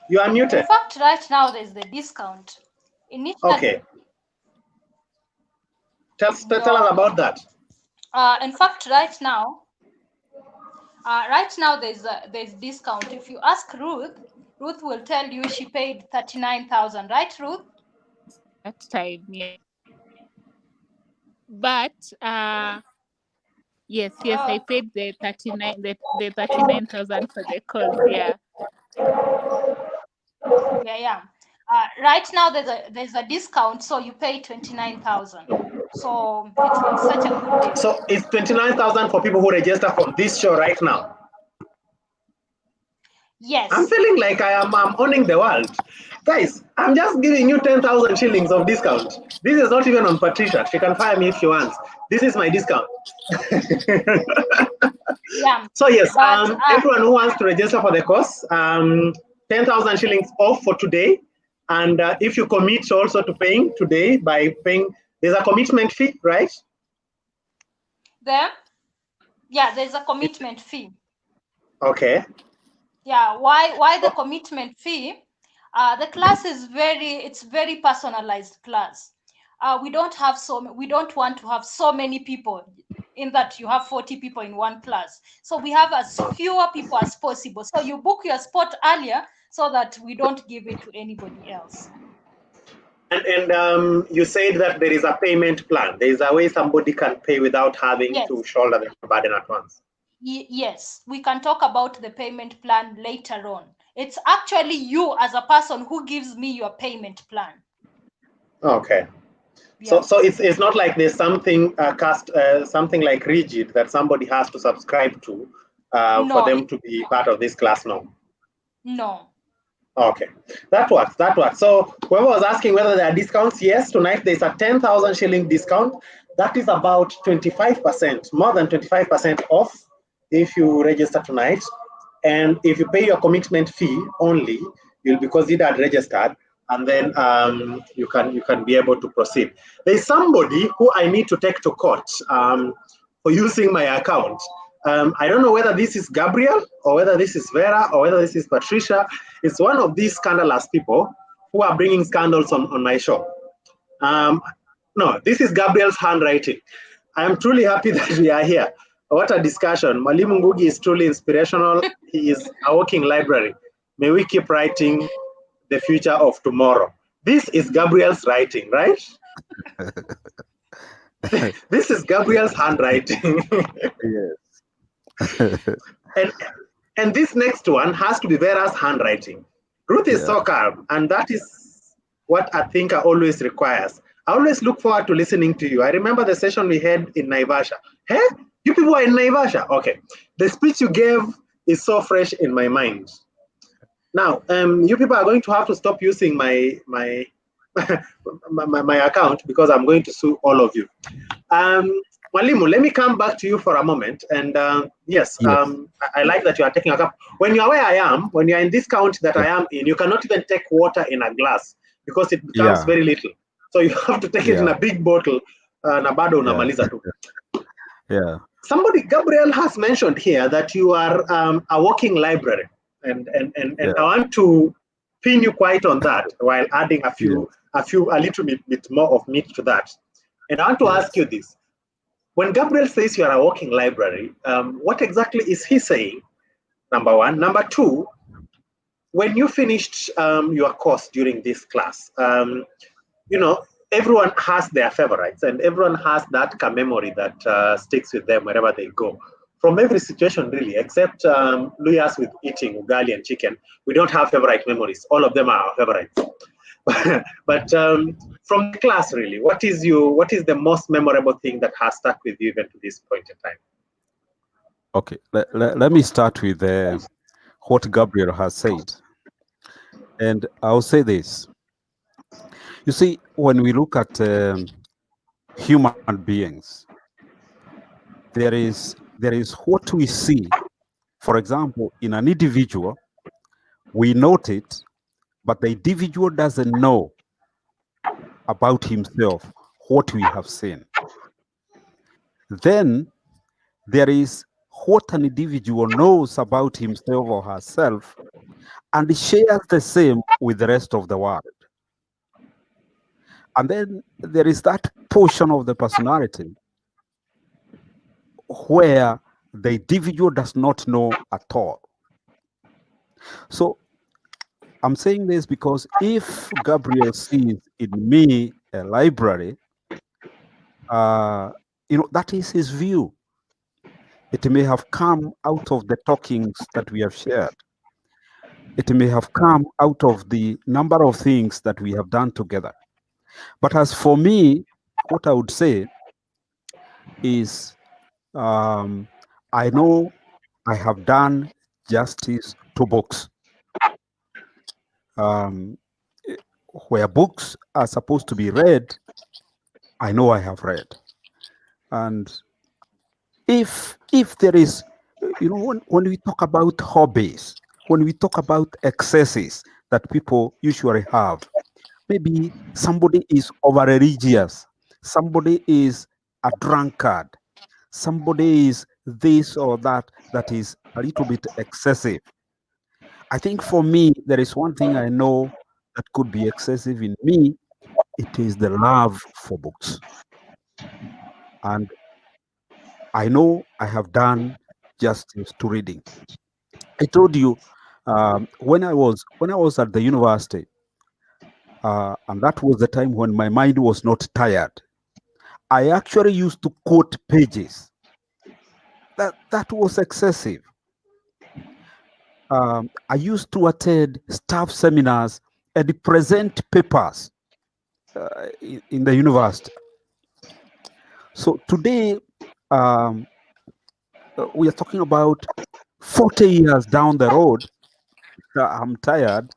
You are muted. In fact, right now there's the discount. Okay. Tell us about that. In fact, right now there's discount. If you ask Ruth will tell you she paid 39,000, right, Ruth? That time, yeah. But yes, I paid the 39,000 for the course, yeah. Yeah. Right now there's a discount, so you pay 29,000. So it's such a good deal. So it's 29,000 for people who register for this show right now. Yes. I'm feeling like I'm owning the world. Guys, I'm just giving you 10,000 shillings of discount. This is not even on Patricia. She can fire me if she wants. This is my discount. Yeah. So yes, But everyone who wants to register for the course, 10,000 shillings off for today. And if you commit also to paying today by paying, there's a commitment fee, right? there's a commitment fee. Okay. Yeah, why the commitment fee? The class is very personalized class. We don't want to have so many people, in that you have 40 people in one class. So we have as fewer people as possible. So you book your spot earlier so that we don't give it to anybody else. And you said that there is a payment plan. There is a way somebody can pay without having to shoulder the burden at once. Yes, we can talk about the payment plan later on. It's actually you as a person who gives me your payment plan. Okay. Yeah. So it's not like there's something something like rigid that somebody has to subscribe to for them to be part of this class now. No. Okay, that works. So whoever was asking whether there are discounts, yes, tonight there's a 10,000 shilling discount. That is about 25%, more than 25% off if you register tonight. And if you pay your commitment fee only, you'll be considered registered, and then you can be able to proceed. There's somebody who I need to take to court for using my account. I don't know whether this is Gabriel or whether this is Vera or whether this is Patricia. It's one of these scandalous people who are bringing scandals on my show. No, this is Gabriel's handwriting. I am truly happy that we are here. What a discussion. Mwalimu Ngugi is truly inspirational. He is a walking library. May we keep writing the future of tomorrow. This is Gabriel's writing, right? This is Gabriel's handwriting. Yes. and this next one has to be Vera's handwriting. Ruth is so calm, and that is what a thinker always requires. I always look forward to listening to you. I remember the session we had in Naivasha. Hey, you people are in Naivasha? Okay. The speech you gave is so fresh in my mind. Now, you people are going to have to stop using my account because I'm going to sue all of you. Mwalimu, let me come back to you for a moment. And yes. I like that you are taking a cup. When you are where I am, when you are in this count that I am in, you cannot even take water in a glass because it becomes very little. So you have to take it in a big bottle. Nabado unamaliza tu. Yeah. Somebody, Gabriel has mentioned here that you are a walking library. And I want to pin you quite on that while adding a little bit more of meat to that. And I want to ask you this. When Gabriel says you are a walking library, what exactly is he saying? Number one. Number two, when you finished your course during this class, you know, everyone has their favorites and everyone has that memory that sticks with them wherever they go. From every situation, really, except Luyas with eating ugali and chicken, we don't have favorite memories. All of them are our favorites. But from the class, really, what is the most memorable thing that has stuck with you even to this point in time? Okay, let me start with what Gabriel has said. And I'll say this. You see, when we look at human beings, there is what we see. For example, in an individual, we note it, but the individual doesn't know about himself what we have seen. Then there is what an individual knows about himself or herself and shares the same with the rest of the world. And then there is that portion of the personality where the individual does not know at all. So I'm saying this because if Gabriel sees in me a library, that is his view. It may have come out of the talkings that we have shared. It may have come out of the number of things that we have done together. But as for me, what I would say is, I know I have done justice to books. Where books are supposed to be read, I know I have read. And if there is, when we talk about hobbies, when we talk about excesses that people usually have, maybe somebody is over religious, somebody is a drunkard, somebody is this or that is a little bit excessive. I think for me, there is one thing I know that could be excessive in me. It is the love for books. And I know I have done justice to reading. I told you, when I was at the university, and that was the time when my mind was not tired, I actually used to quote pages. That was excessive. I used to attend staff seminars and present papers in the university. So today, we are talking about 40 years down the road. I'm tired.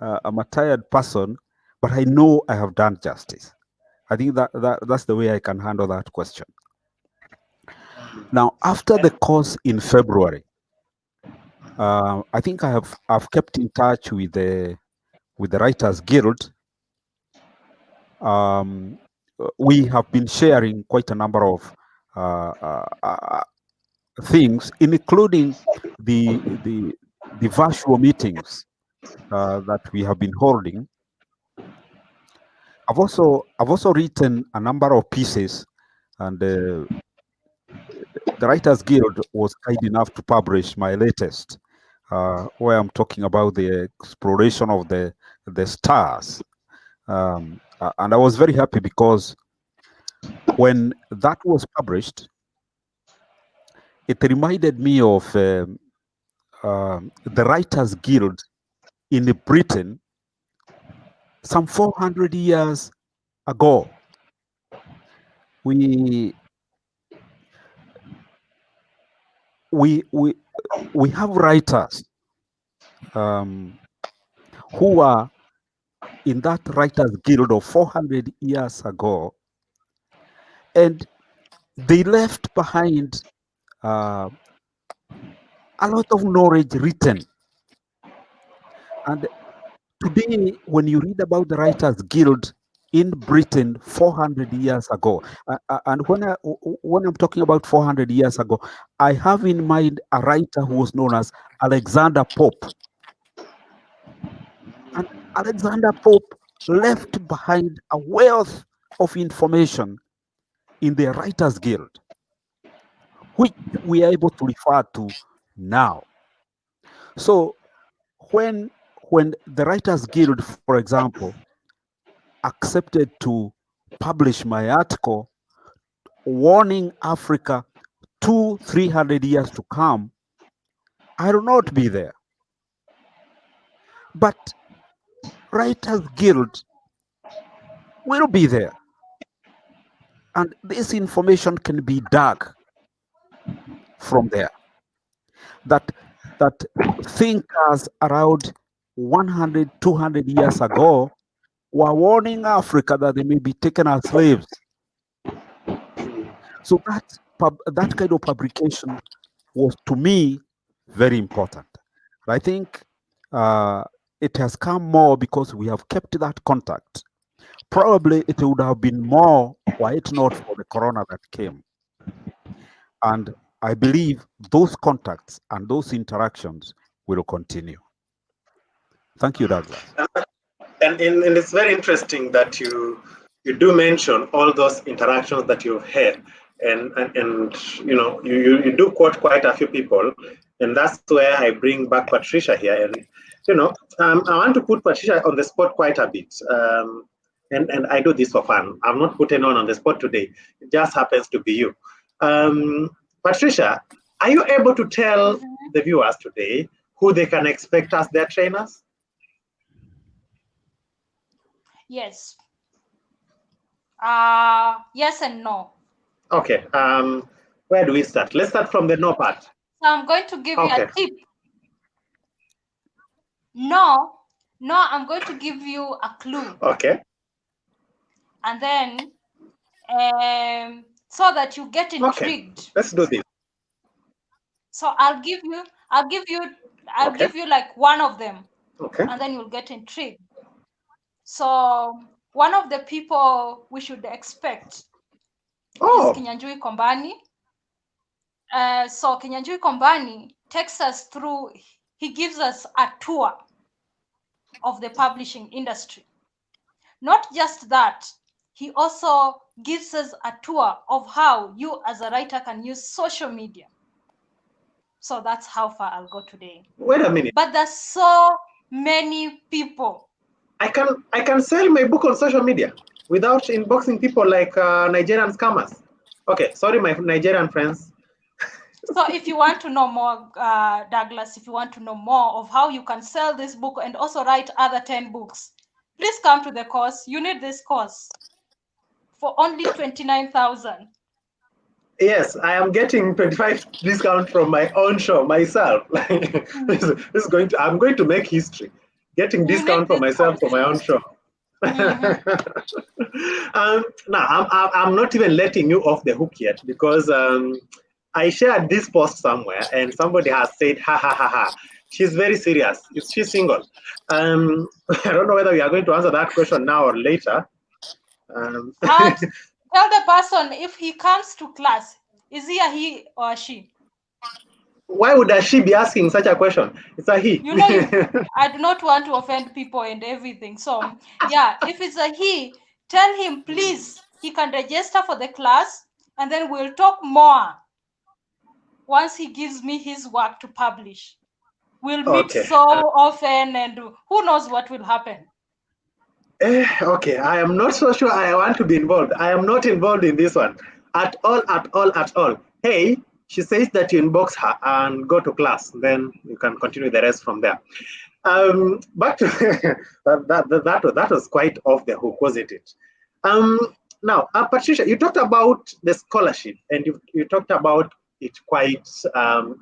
I'm a tired person, but I know I have done justice. I think that's the way I can handle that question. Now, after the course in February, I think I've kept in touch with the Writers Guild. We have been sharing quite a number of things, including the virtual meetings that we have been holding. I've also written a number of pieces, and the Writers Guild was kind enough to publish my latest, where I'm talking about the exploration of the stars. And I was very happy because when that was published, it reminded me of the Writers Guild in Britain some 400 years ago. We have writers who were in that Writers Guild of 400 years ago, and they left behind a lot of knowledge written. And today, when you read about the Writers Guild in Britain 400 years ago, and when I'm talking about 400 years ago, I have in mind a writer who was known as Alexander Pope. And Alexander Pope left behind a wealth of information in the Writers Guild, which we are able to refer to now. So when the Writers Guild, for example, accepted to publish my article warning Africa 200-300 years to come, I will not be there. But Writers Guild will be there. And this information can be dug from there. That thinkers around 100-200 years ago were warning Africa that they may be taken as slaves. So that kind of publication was, to me, very important. I think it has come more because we have kept that contact. Probably it would have been more were it not for the corona that came. And I believe those contacts and those interactions will continue. Thank you, Douglas. And it's very interesting that you do mention all those interactions that you've had, and you do quote quite a few people, and that's where I bring back Patricia here. And I want to put Patricia on the spot quite a bit, and I do this for fun. I'm not putting anyone on the spot today. It just happens to be you. Patricia, are you able to tell the viewers today who they can expect as their trainers? Yes. Yes and no. Okay. Where do we start? Let's start from the no part. So I'm going to give you Okay. a tip. No, I'm going to give you a clue. Okay. And then so that you get intrigued. Okay. Let's do this. So I'll give you like one of them. Okay. And then you'll get intrigued. So one of the people we should expect is Kinyanjui Kombani. So Kinyanjui Kombani takes us through, he gives us a tour of the publishing industry. Not just that, he also gives us a tour of how you as a writer can use social media. So that's how far I'll go today. Wait a minute. But there's so many people. I can sell my book on social media without inboxing people like Nigerian scammers. Okay, sorry, my Nigerian friends. So if you want to know more, Douglas, if you want to know more of how you can sell this book and also write other 10 books, please come to the course. You need this course for only 29,000. Yes, I am getting 25 discount from my own show myself. This is going to, I'm going to make history. Getting discount for myself for my own show. Now, I'm not even letting you off the hook yet because I shared this post somewhere and somebody has said, ha ha ha ha. She's very serious. She's single. I don't know whether we are going to answer that question now or later. Tell the person if he comes to class, is he a he or a she? Why would a she be asking such a question? It's a he. You know, I do not want to offend people and everything. So, yeah, if it's a he, tell him, please, he can register for the class and then we'll talk more once he gives me his work to publish. We'll meet so often and who knows what will happen. Okay, I am not so sure I want to be involved. I am not involved in this one at all. Hey, she says that you inbox her and go to class, then you can continue the rest from there. But that was quite off the hook, wasn't it? Now, Patricia, you talked about the scholarship and you talked about it quite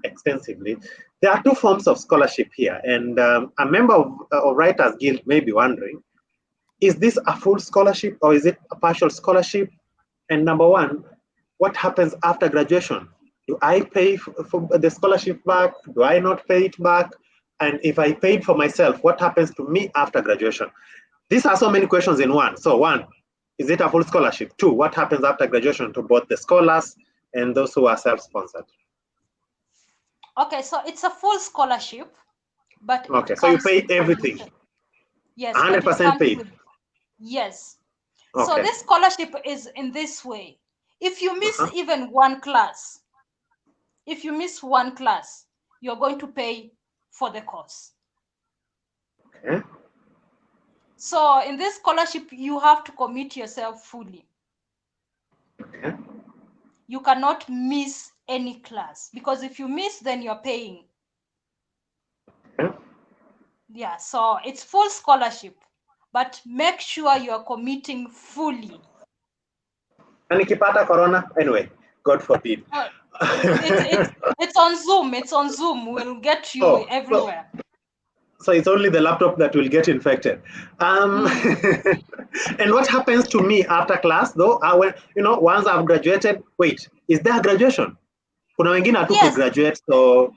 extensively. There are two forms of scholarship here, and a member of Writers Guild may be wondering, is this a full scholarship or is it a partial scholarship? And number one, what happens after graduation? Do I pay for the scholarship back? Do I not pay it back? And if I paid for myself, what happens to me after graduation? These are so many questions in one. So one, is it a full scholarship? Two, what happens after graduation to both the scholars and those who are self-sponsored? Okay, so it's a full scholarship, but okay, so you pay everything. Yes, 100% paid. Yes. Okay. So this scholarship is in this way. If you miss even one class, you're going to pay for the course. Okay. So in this scholarship, you have to commit yourself fully. Okay. You cannot miss any class because if you miss, then you're paying. Okay. Yeah, so it's full scholarship, but make sure you're committing fully. And ikipata corona, anyway, God forbid. It's on Zoom. It's on Zoom. We'll get you everywhere. So it's only the laptop that will get infected. And what happens to me after class, though? Once I've graduated, wait, is there a graduation? Kuna wengine hatuku graduate, so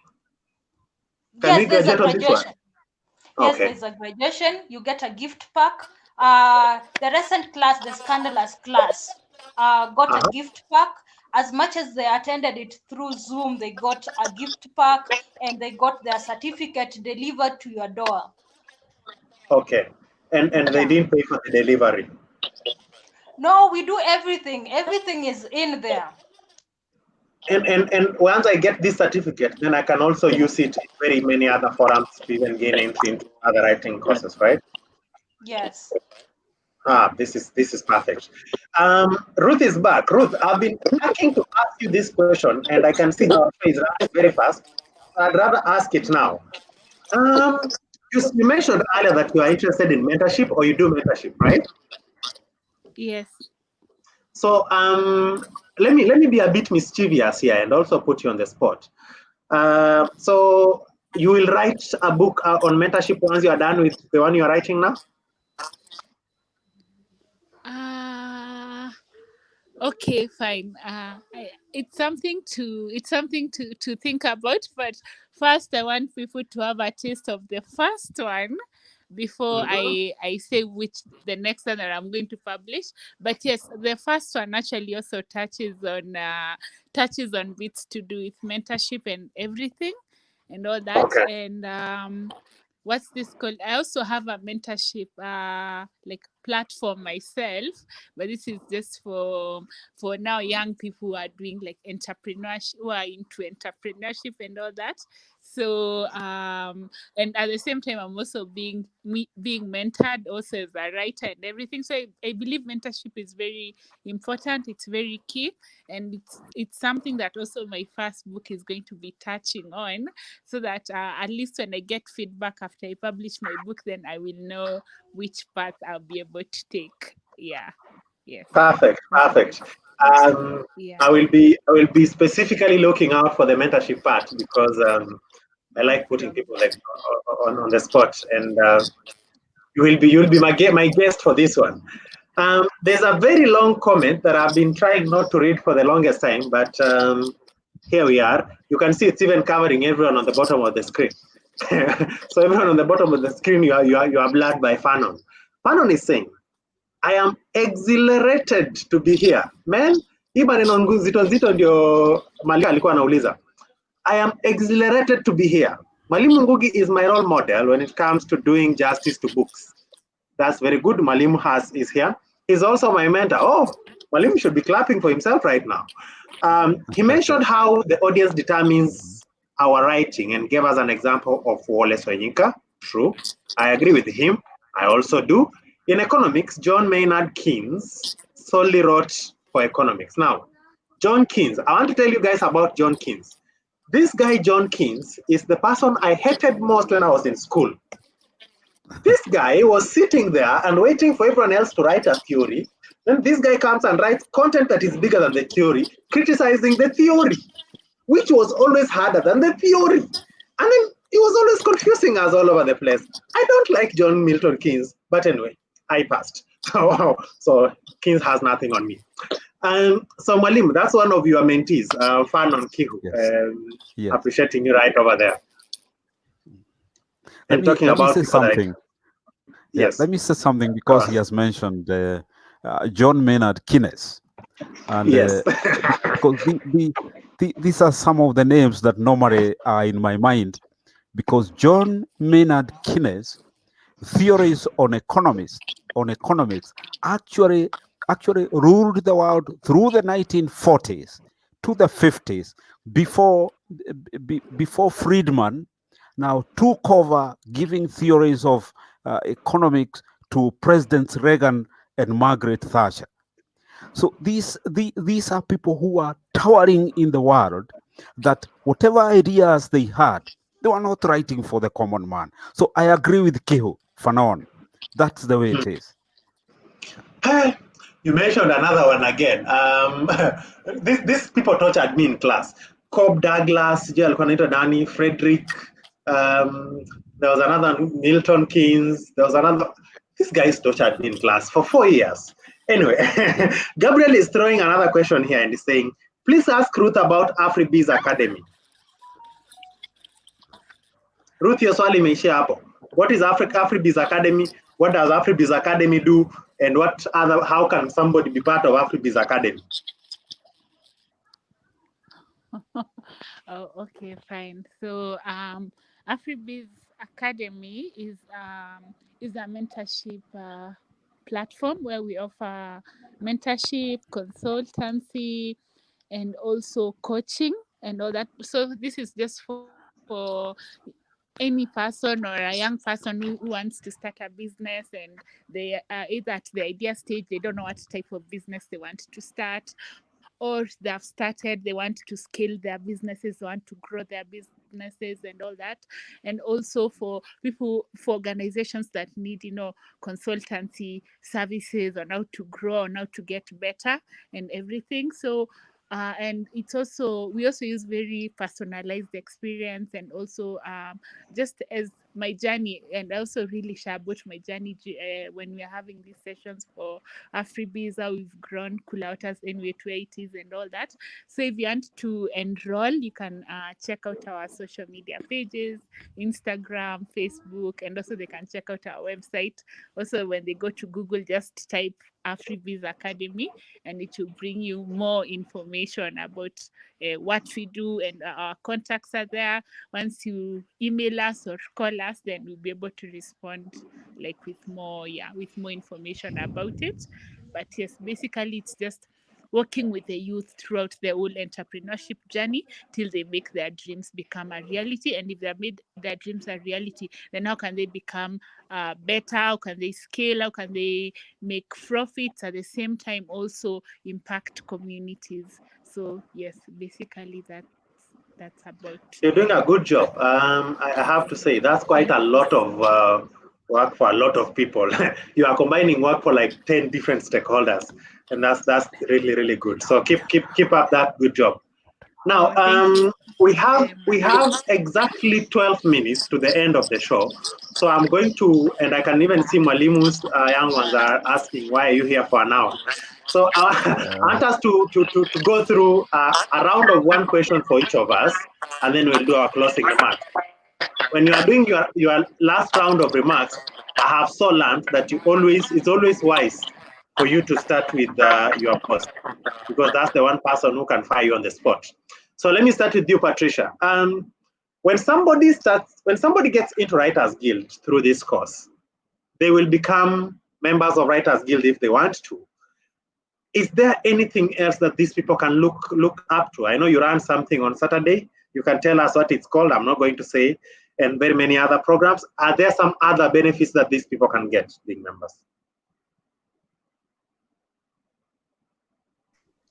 can we graduate on this one? Yes, there's a graduation. You get a gift pack. The recent class, the Scandalous class, got a gift pack. As much as they attended it through Zoom, they got a gift pack and they got their certificate delivered to your door. Okay. And they didn't pay for the delivery? No, we do everything. Everything is in there. And once I get this certificate, then I can also use it in very many other forums to even gain entry into other writing courses, right? Yes. This is perfect. Ruth is back. Ruth, I've been asking to ask you this question, and I can see how it's running very fast. I'd rather ask it now. You mentioned earlier that you are interested in mentorship, or you do mentorship, right? Yes. So let me be a bit mischievous here and also put you on the spot. So you will write a book on mentorship once you are done with the one you are writing now? Okay, fine. It's something to think about. But first, I want people to have a taste of the first one before I say which the next one that I'm going to publish. But yes, the first one actually also touches on bits to do with mentorship and everything and all that. Okay. And what's this called? I also have a mentorship like platform myself, but this is just for now young people who are doing like entrepreneurship, who are into entrepreneurship and all that. So and at the same time I'm also being mentored also as a writer and everything. So I believe mentorship is very important, it's very key, and it's something that also my first book is going to be touching on, so that at least when I get feedback after I publish my book, then I will know which path I'll be able to take. Yeah. Yes. Perfect. Yeah. I will be specifically looking out for the mentorship part, because I like putting people like on the spot, and you'll be my guest for this one. There's a very long comment that I've been trying not to read for the longest time, but here we are. You can see it's even covering everyone on the bottom of the screen. So everyone on the bottom of the screen, you are blurred by Fanon. Fanon is saying, I am exhilarated to be here. Man, hii maneno nzito nzito ndio Mwalimu alikuwa anauliza. I am exhilarated to be here. Mwalimu Ngugi is my role model when it comes to doing justice to books. That's very good. Mwalimu is here. He's also my mentor. Oh, Mwalimu should be clapping for himself right now. He mentioned how the audience determines our writing and gave us an example of Wole Soyinka. True. I agree with him. I also do. In economics, John Maynard Keynes solely wrote for economics. Now, John Keynes, I want to tell you guys about John Keynes. This guy, John Keynes, is the person I hated most when I was in school. This guy was sitting there and waiting for everyone else to write a theory. Then this guy comes and writes content that is bigger than the theory, criticizing the theory, which was always harder than the theory. And then he was always confusing us all over the place. I don't like John Milton Keynes, but anyway, I passed. So Keynes has nothing on me. So Mwalimu, that's one of your mentees, Fanon Kihu. Yes. Appreciating you right over there. Let me say something. Yes. Let me say something, because he has mentioned John Maynard Keynes. And yes. because these are some of the names that normally are in my mind, because John Maynard Keynes' theories on economics actually ruled the world through the 1940s to the 50s, before Friedman now took over giving theories of economics to Presidents Reagan and Margaret Thatcher. So these are people who are towering in the world, that whatever ideas they had, they were not writing for the common man. So I agree with Kehu, Fanon. That's the way it is. You mentioned another one again. These people tortured me in class. Cobb Douglas, Danny, Frederick. There was another Milton Keynes. There was another. These guys tortured me in class for 4 years. Anyway, Gabriel is throwing another question here and is saying, please ask Ruth about AfriBiz Academy. Ruth, your swali imeishia hapo. What is AfriBiz Academy? What does AfriBiz Academy do? And how can somebody be part of AfriBiz Academy? Oh, okay, fine. So AfriBiz Academy is a mentorship platform where we offer mentorship, consultancy, and also coaching and all that. So this is just for any person or a young person who wants to start a business, and they are either at the idea stage, they don't know what type of business they want to start, or they have started, they want to scale their businesses, want to grow their businesses and all that, and also for people, for organizations that need, consultancy services on how to grow, on how to get better and everything. So and it's also, we also use very personalized experience, and also just as my journey, and I also really share about my journey when we are having these sessions for Freebies, how we've grown Kulautas anyway to 80s and all that. So if you want to enroll, you can check out our social media pages, Instagram, Facebook, and also they can check out our website. Also, when they go to Google, just type Freebies Academy, and it will bring you more information about what we do, and our contacts are there. Once you email us or call us, then we'll be able to respond with more information about it. But yes, basically it's just working with the youth throughout their whole entrepreneurship journey till they make their dreams become a reality. And if they've made their dreams a reality, then how can they become better? How can they scale? How can they make profits at the same time also impact communities? So yes, basically that's about. You're doing a good job. I have to say that's quite a lot of work for a lot of people. You are combining work for like 10 different stakeholders, and that's really, really good. So keep up that good job. Now we have exactly 12 minutes to the end of the show. So I'm going to, and I can even see Mwalimu's young ones are asking, why are you here for an hour? So I want us to go through a round of one question for each of us, and then we'll do our closing remarks. When you are doing your last round of remarks, I have so learned that it's always wise for you to start with your post, because that's the one person who can fire you on the spot. So let me start with you, Patricia. When somebody gets into Writers Guild through this course, they will become members of Writers Guild if they want to. Is there anything else that these people can look up to? I know you ran something on Saturday. You can tell us what it's called. I'm not going to say, and very many other programs. Are there some other benefits that these people can get being members?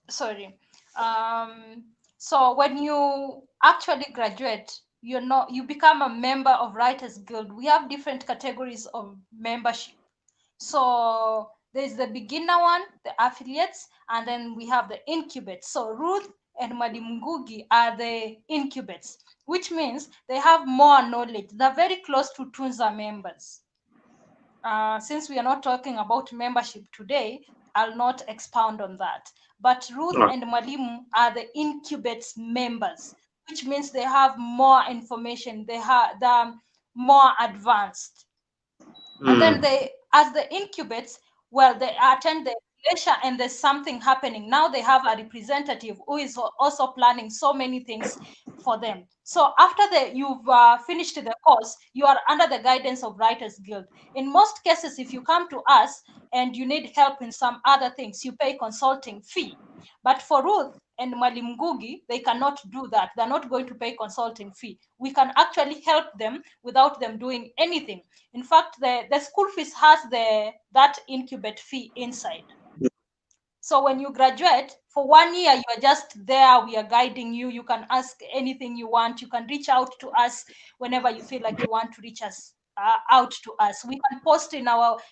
Sorry. So when you actually graduate, you become a member of Writers Guild. We have different categories of membership. So there's the beginner one, the affiliates, and then we have the incubates. So Ruth and David Ngugi are the incubates, which means they have more knowledge. They're very close to Tunza members. Since we are not talking about membership today, I'll not expound on that. But Ruth and Mwalimu are the incubates members, which means they have more information. They're more advanced. And then as the incubates, well, they attend the lecture and there's something happening. Now they have a representative who is also planning so many things for them. So after you've finished the course, you are under the guidance of Writers Guild. In most cases, if you come to us and you need help in some other things, you pay consulting fee. But for Ruth and David Ngugi, they cannot do that. They're not going to pay consulting fee. We can actually help them without them doing anything. In fact, the school fees has that incubate fee inside. So when you graduate, for 1 year, you are just there. We are guiding you. You can ask anything you want. You can reach out to us whenever you feel like you want to reach us out to us. We can post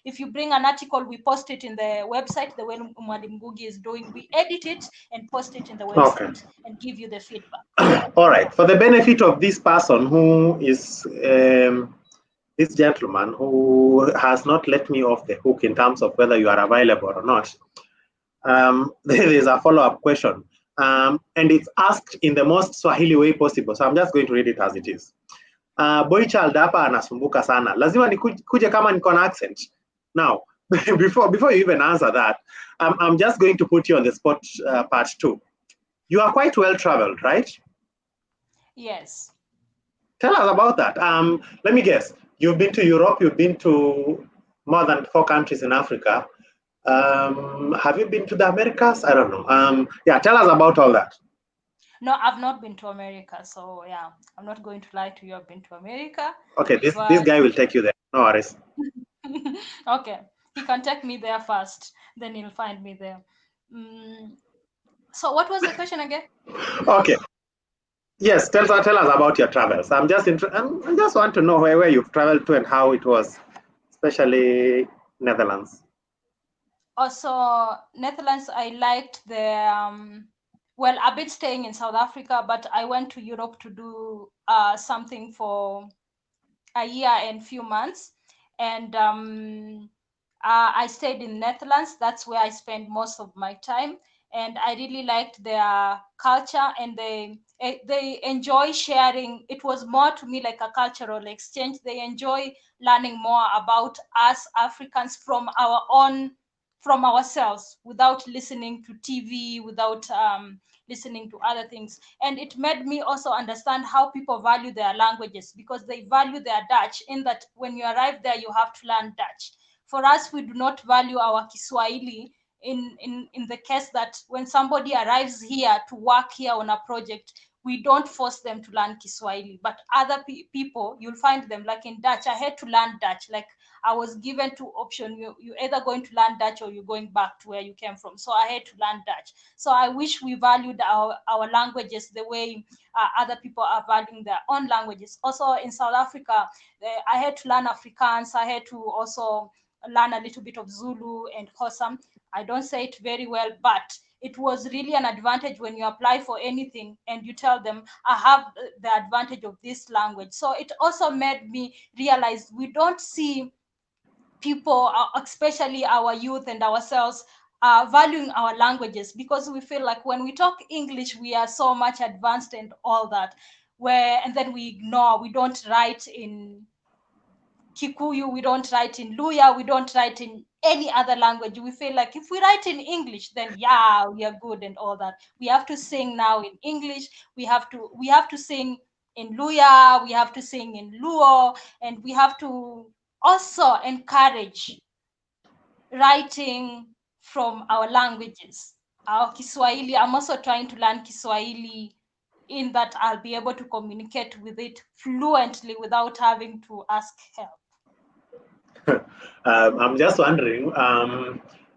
if you bring an article, we post it in the website, the way David Ngugi is doing. We edit it and post it in the website and give you the feedback. All right. For the benefit of this person who is this gentleman who has not let me off the hook in terms of whether you are available or not, there is a follow-up question. And it's asked in the most Swahili way possible. So I'm just going to read it as it is. Boy child hapa anasumbuka sana. Lazima nikuje kama niko na accent. Now, before you even answer that, I'm just going to put you on the spot part 2. You are quite well traveled, right? Yes. Tell us about that. Let me guess. You've been to Europe. You've been to more than 4 countries in Africa. Have you been to the Americas? I don't know. Yeah, tell us about all that. No, I've not been to America. So yeah, I'm not going to lie to you. I've been to America. Okay, this guy will take you there. No worries. Okay, he can take me there first. Then he'll find me there. So what was the question again? Okay. Yes, tell us about your travels. I just want to know where you've traveled to and how it was, especially Netherlands. Also, Netherlands, I liked the, well, a bit staying in South Africa, but I went to Europe to do something for a year and few months. And I stayed in Netherlands. That's where I spent most of my time. And I really liked their culture, and they enjoy sharing. It was more to me like a cultural exchange. They enjoy learning more about us Africans from ourselves, without listening to TV, without listening to other things. And it made me also understand how people value their languages, because they value their Dutch, in that when you arrive there, you have to learn Dutch. For us, we do not value our Kiswahili, in the case that when somebody arrives here to work here on a project, we don't force them to learn Kiswahili. But other people, you'll find them, like in Dutch, I had to learn Dutch. Like, I was given two options. You're either going to learn Dutch or you're going back to where you came from. So I had to learn Dutch. So I wish we valued our languages the way other people are valuing their own languages. Also in South Africa, I had to learn Afrikaans. I had to also learn a little bit of Zulu and Xhosa. I don't say it very well, but it was really an advantage when you apply for anything and you tell them, I have the advantage of this language. So it also made me realize we don't see people, especially our youth and ourselves, valuing our languages, because we feel like when we talk English, we are so much advanced and all that. And then we ignore, we don't write in Kikuyu, we don't write in Luya, we don't write in any other language. We feel like if we write in English, then yeah, we are good and all that. We have to sing now in English. We have to sing in Luya, we have to sing in Luo, and we have to also encourage writing from our languages. Our Kiswahili, I'm also trying to learn Kiswahili, in that I'll be able to communicate with it fluently without having to ask help. I'm just wondering,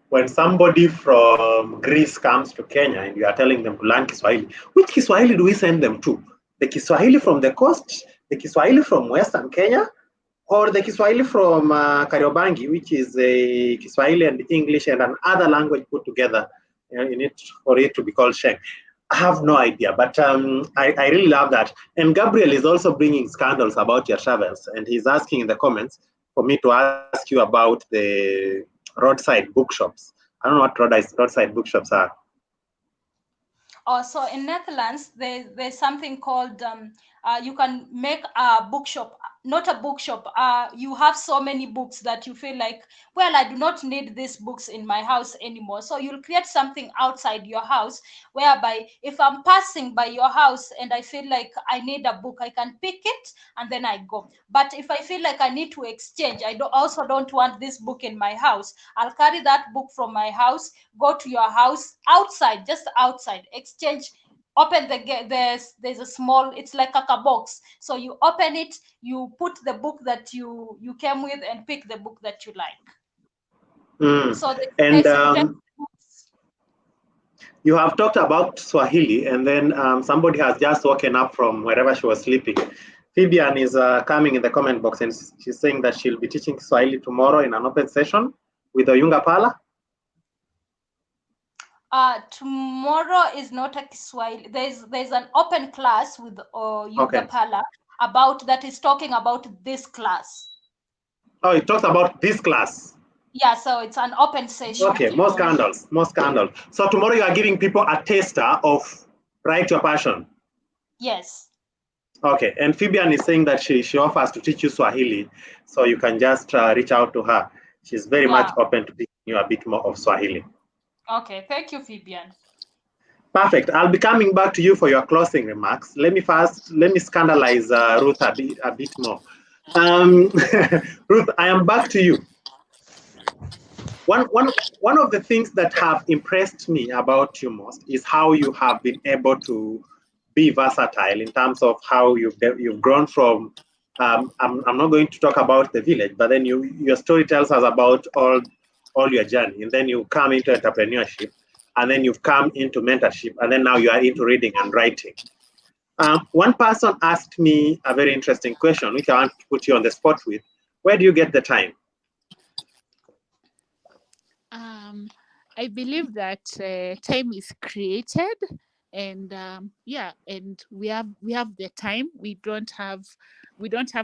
when somebody from Greece comes to Kenya and you are telling them to learn Kiswahili, which Kiswahili do we send them to? The Kiswahili from the coast, the Kiswahili from Western Kenya, or the Kiswahili from Kariobangi, which is a Kiswahili and English and another language put together in it for it to be called Sheng? I have no idea, but I really love that. And Gabriel is also bringing scandals about your travels, and he's asking in the comments for me to ask you about the roadside bookshops. I don't know what roadside bookshops are. So in Netherlands, there's something called, you can make a bookshop, not a bookshop. You have so many books that you feel like, well, I do not need these books in my house anymore. So you'll create something outside your house, whereby if I'm passing by your house and I feel like I need a book, I can pick it and then I go. But if I feel like I need to exchange, also don't want this book in my house, I'll carry that book from my house, go to your house, outside, just outside, exchange, open the gate. There's a small, it's like a box, so you open it, you put the book that you came with and pick the book that you like. So and you have talked about Swahili, and then somebody has just woken up from wherever she was sleeping. Phoebian is coming in the comment box, and she's saying that she'll be teaching Swahili tomorrow in an open session with Oyunga Pala. Tomorrow is not a Kiswahili. There's an open class with Oyunga Pala about that is talking about this class. Oh, it talks about this class. Yeah, so it's an open session. Okay, more scandals. So tomorrow you are giving people a taster of Write Your Passion. Yes. Okay, and Phoebian is saying that she offers to teach you Swahili, so you can just reach out to her. She's very much open to teaching you a bit more of Swahili. Okay, thank you, Phoebian. Perfect. I'll be coming back to you for your closing remarks. Let me scandalize Ruth a bit more. Ruth, I am back to you. One of the things that have impressed me about you most is how you have been able to be versatile in terms of how you've grown from. I'm not going to talk about the village, but then your story tells us about all your journey, and then you come into entrepreneurship, and then you've come into mentorship, and then now you are into reading and writing. One person asked me a very interesting question, which I want to put you on the spot with. Where do you get the time? I believe that time is created, and yeah, and we have the time. We don't have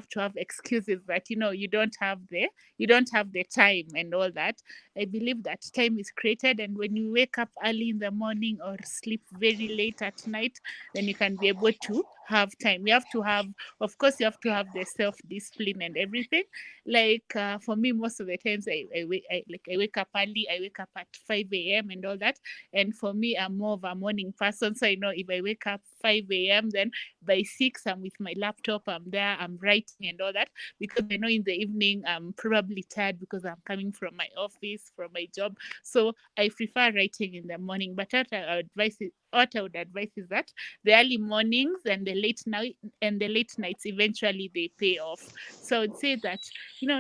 to have excuses that you don't have the time and all that. I believe that time is created, and when you wake up early in the morning or sleep very late at night, then you can be able to have time. You have to have, of course, you have to have the self-discipline and everything. Like for me, most of the times I wake up early. I wake up at 5 a.m. and all that. And for me, I'm more of a morning person, so I know if I wake up 5 a.m., then by 6 I'm with my laptop, I'm there, I'm writing and all that, because I know in the evening I'm probably tired because I'm coming from my office, from my job. So I prefer writing in the morning. But what I would advise is that the early mornings and the late nights eventually they pay off. So I would say that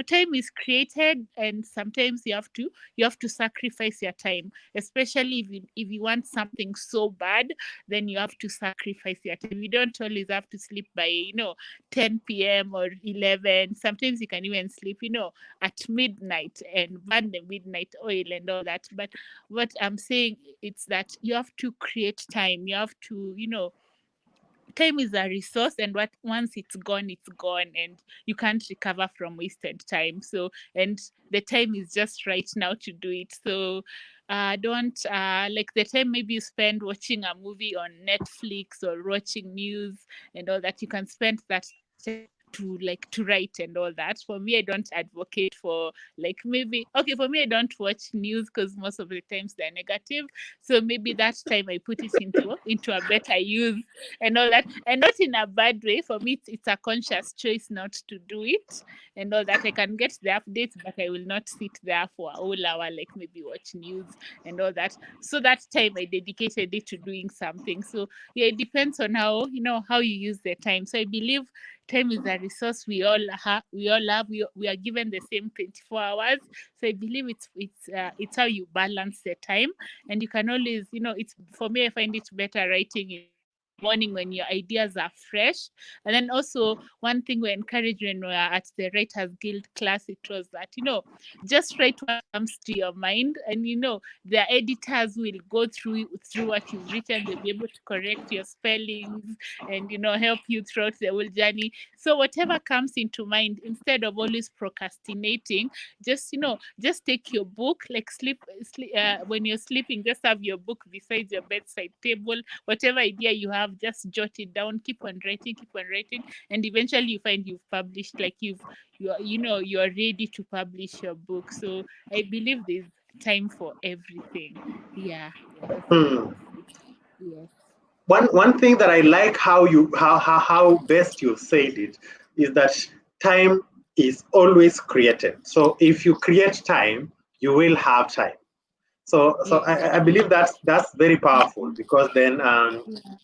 time is created, and sometimes you have to sacrifice your time, especially if you want something so bad. Then you have to sacrifice your time. You don't always have to sleep by 10 p.m. or 11. Sometimes you can even sleep at midnight and burn the midnight oil and all that. But what I'm saying, it's that you have to create time. You have to time is a resource, and once it's gone, and you can't recover from wasted time. So, and the time is just right now to do it. So don't like the time maybe you spend watching a movie on Netflix or watching news and all that. You can spend that time to write and all that. For me, I don't advocate for for me, I don't watch news because most of the times they're negative. So maybe that time I put it into a better use and all that, and not in a bad way. For me, it's a conscious choice not to do it and all that. I can get the updates, but I will not sit there for a whole hour, like maybe watch news and all that. So that time I dedicated it to doing something. So yeah, it depends on how you use the time. So I believe time is a resource we all have. We are given the same 24 hours. So I believe it's how you balance the time, and you can always it's, for me, I find it better writing in the morning when your ideas are fresh. And then also one thing we encourage when we're at the Writers Guild class, it was that just write what comes to your mind, and the editors will go through what you've written. They'll be able to correct your spellings and help you throughout the whole journey. So whatever comes into mind, instead of always procrastinating, just take your book, like when you're sleeping, just have your book beside your bedside table. Whatever idea you have, just jot it down, keep on writing, and eventually you find you've published, like you're ready to publish your book. So I believe there's time for everything. Yeah. Yes. One thing that I like how best you said it is that time is always created. So if you create time, you will have time. So I believe that's very powerful, because then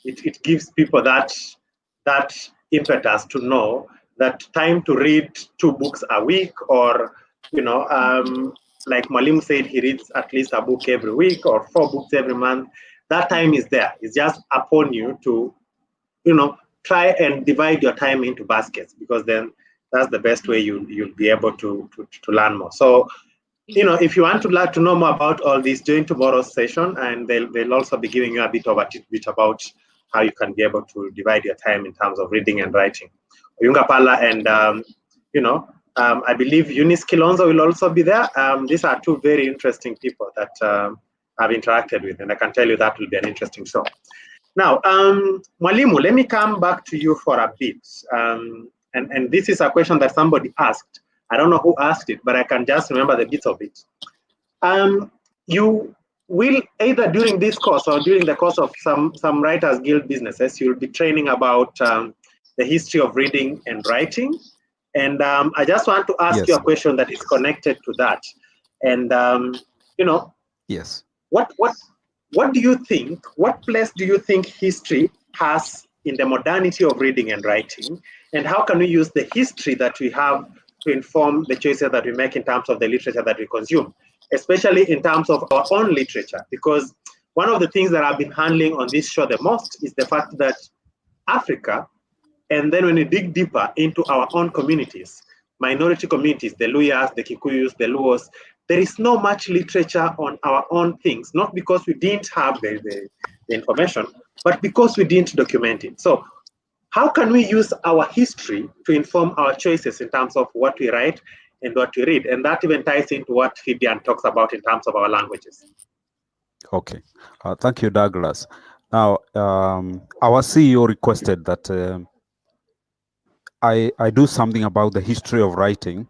it gives people that impetus to know that time to read 2 books a week, or like Malim said, he reads at least a book every week or 4 books every month. That time is there. It's just upon you to try and divide your time into baskets, because then that's the best way you'll be able to learn more. So if you want to know more about all this, join tomorrow's session, and they'll also be giving you a bit about how you can be able to divide your time in terms of reading and writing. Oyunga Pala and I believe Eunice Kilonzo will also be there. These are 2 very interesting people that I've interacted with, and I can tell you that will be an interesting show. Now, Mwalimu, let me come back to you for a bit. And this is a question that somebody asked. I don't know who asked it, but I can just remember the bits of it. You will, either during this course or during the course of some Writers Guild businesses, you'll be training about the history of reading and writing. And I just want to ask you a question that is connected to that. And yes, what do you think? What place do you think history has in the modernity of reading and writing? And how can we use the history that we have to inform the choices that we make in terms of the literature that we consume, especially in terms of our own literature? Because one of the things that I've been handling on this show the most is the fact that Africa, and then when we dig deeper into our own communities, minority communities, the Luyas, the Kikuyus, the Luos, there is no much literature on our own things, not because we didn't have the information, but because we didn't document it. So how can we use our history to inform our choices in terms of what we write and what we read? And that even ties into what Fibian talks about in terms of our languages. Okay, thank you, Douglas. Now, our CEO requested that I do something about the history of writing,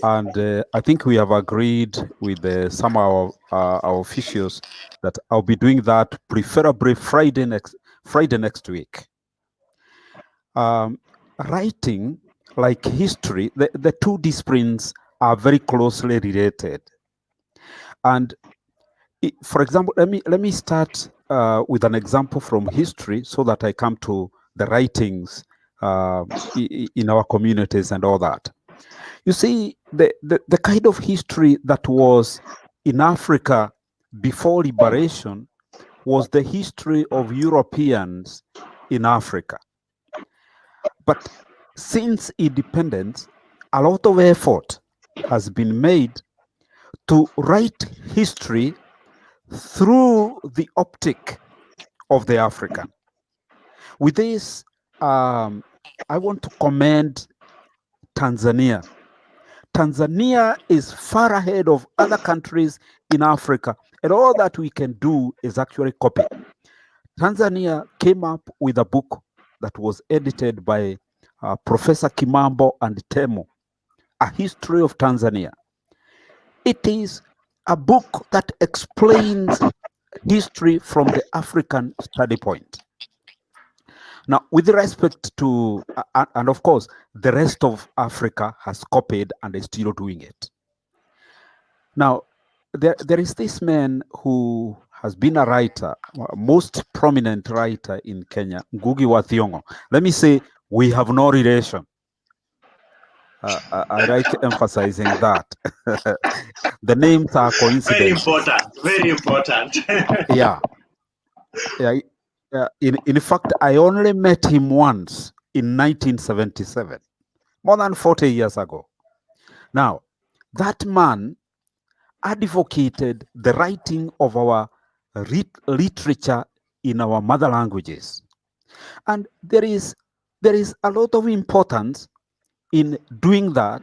and I think we have agreed with some of our officials that I'll be doing that preferably Friday next week. Writing, like history, the two disciplines are very closely related. And for example, let me start with an example from history so that I come to the writings in our communities and all that. You see, the kind of history that was in Africa before liberation was the history of Europeans in Africa. But since independence, a lot of effort has been made to write history through the optic of the African. With this, I want to commend Tanzania. Tanzania is far ahead of other countries in Africa, and all that we can do is actually copy. Tanzania came up with a book that was edited by Professor Kimambo and Temo, A History of Tanzania. It is a book that explains history from the African study point. Now, with respect to, and of course, the rest of Africa has copied and is still doing it. Now, there is this man who has been a writer, most prominent writer in Kenya, Ngugi wa Thiong'o. Let me say, we have no relation. I like emphasizing that. The names are coincidences. Very important. Yeah. In fact, I only met him once in 1977, more than 40 years ago. Now, that man advocated the writing of our literature in our mother languages. And there is a lot of importance in doing that,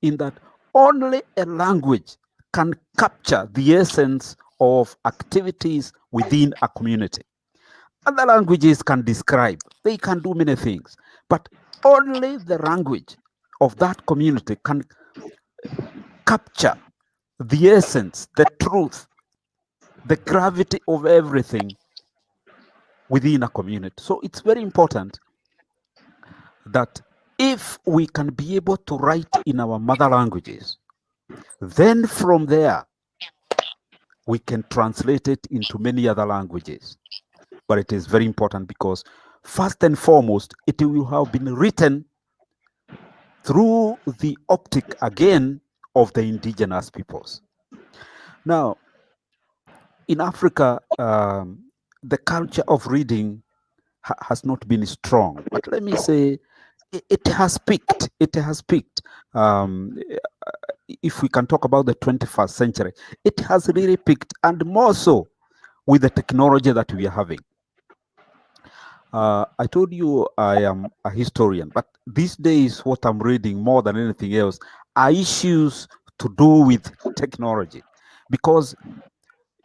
in that only a language can capture the essence of activities within a community. Other languages can describe, they can do many things, but only the language of that community can capture the essence, the truth, the gravity of everything within a community. So it's very important that if we can be able to write in our mother languages, then from there, we can translate it into many other languages. But it is very important because first and foremost, it will have been written through the optic again of the indigenous peoples. Now, in Africa, the culture of reading has not been strong, but let me say it has peaked. It has peaked. If we can talk about the 21st century, it has really peaked, and more so with the technology that we are having. I told you I am a historian, but these days what I'm reading more than anything else are issues to do with technology, because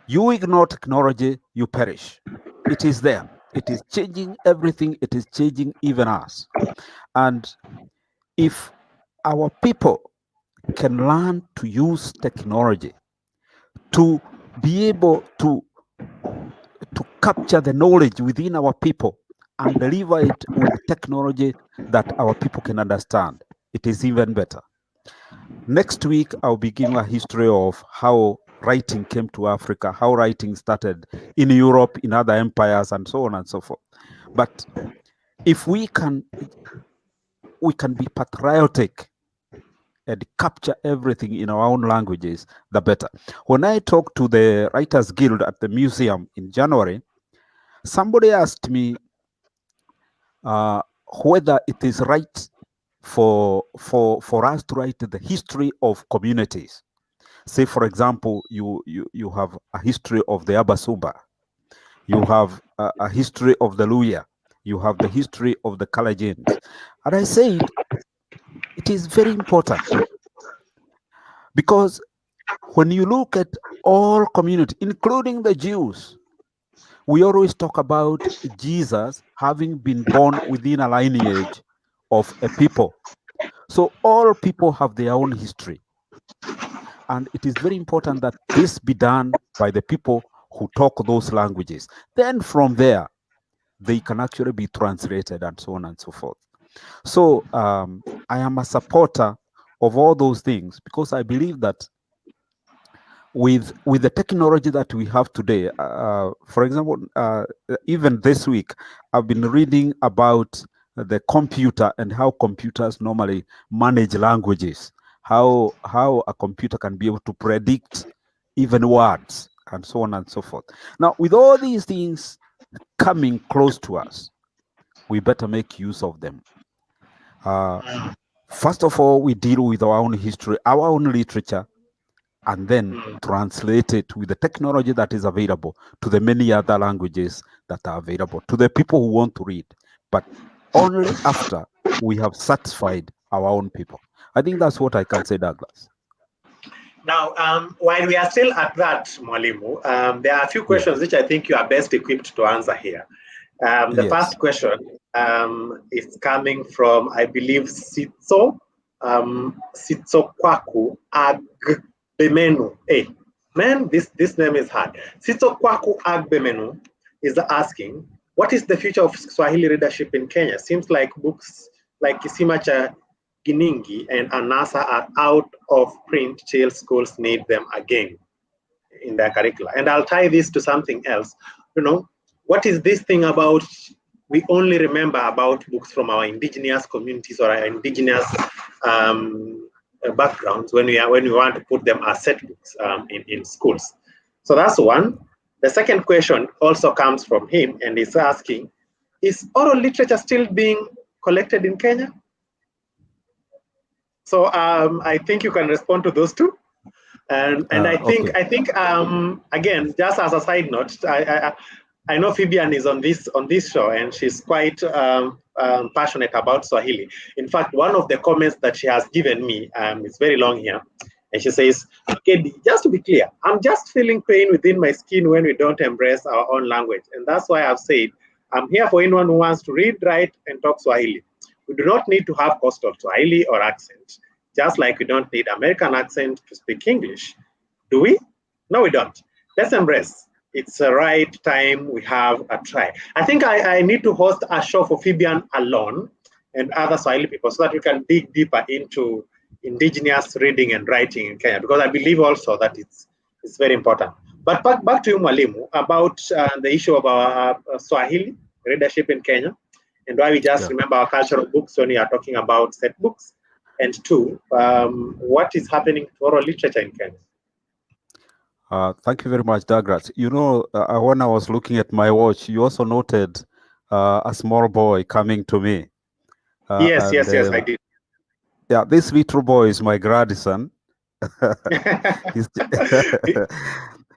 you ignore technology, you perish. It is there. It is changing everything. It is changing even us. And if our people can learn to use technology to be able to capture the knowledge within our people and deliver it with technology that our people can understand, it is even better. Next week, I'll be giving a history of how writing came to Africa, how writing started in Europe, in other empires, and so on and so forth. But if we can be patriotic and capture everything in our own languages, the better. When I talked to the Writers Guild at the museum in January, somebody asked me, whether it is right for us to write the history of communities. Say, for example, you have a history of the Abasuba, you have a history of the Luya, you have the history of the Kalajins. And I said, it is very important because when you look at all community, including the Jews, we always talk about Jesus having been born within a lineage of a people. So all people have their own history. And it is very important that this be done by the people who talk those languages. Then from there, they can actually be translated and so on and so forth. So I am a supporter of all those things because I believe that with the technology that we have today, for example, even this week, I've been reading about the computer and how computers normally manage languages, how a computer can be able to predict even words and so on and so forth. Now, with all these things coming close to us, we better make use of them. First of all, we deal with our own history, our own literature, and then translate it with the technology that is available to the many other languages that are available to the people who want to read, but only after we have satisfied our own people. I think that's what I can say, Douglas. Now, while we are still at that, Mwalimu, there are a few questions which I think you are best equipped to answer here. The first question is coming from, I believe, Sitso Kwaku Agbemenu. Hey, man, this name is hard. Sitso Kwaku Agbemenu is asking, what is the future of Swahili readership in Kenya? Seems like books like Kisima cha Giningi and Anasa are out of print till schools need them again in their curricula. And I'll tie this to something else. You know, what is this thing about we only remember about books from our indigenous communities or our indigenous backgrounds when we want to put them as set books in schools? So that's one. The second question also comes from him, and he's asking, is oral literature still being collected in Kenya? So I think you can respond to those two. And I think again, just as a side note, I know Fabian is on this show, and she's quite passionate about Swahili. In fact, one of the comments that she has given me is very long here, and she says, "Okay, just to be clear, I'm just feeling pain within my skin when we don't embrace our own language, and that's why I've said I'm here for anyone who wants to read, write, and talk Swahili. We do not need to have coastal Swahili or accent, just like we don't need American accent to speak English. Do we? No, we don't. Let's embrace. It's the right time we have a try." I think I need to host a show for Fabian alone and other Swahili people so that we can dig deeper into indigenous reading and writing in Kenya, because I believe also that it's very important. But back to you, Mwalimu, about the issue of our Swahili readership in Kenya, and why we just remember our cultural books when we are talking about set books. And two, what is happening to oral literature in Kenya? Thank you very much, Douglas. You know, when I was looking at my watch, you also noted a small boy coming to me. Yes, I did. Yeah, this little boy is my grandson.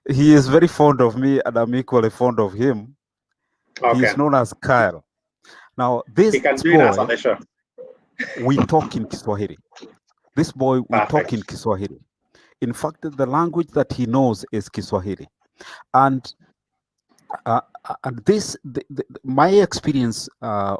He is very fond of me, and I'm equally fond of him. Okay. He is known as Kyle. Now, this boy, we talk in Kiswahili. This boy, we talk in Kiswahili. In fact, the language that he knows is Kiswahili. And my experience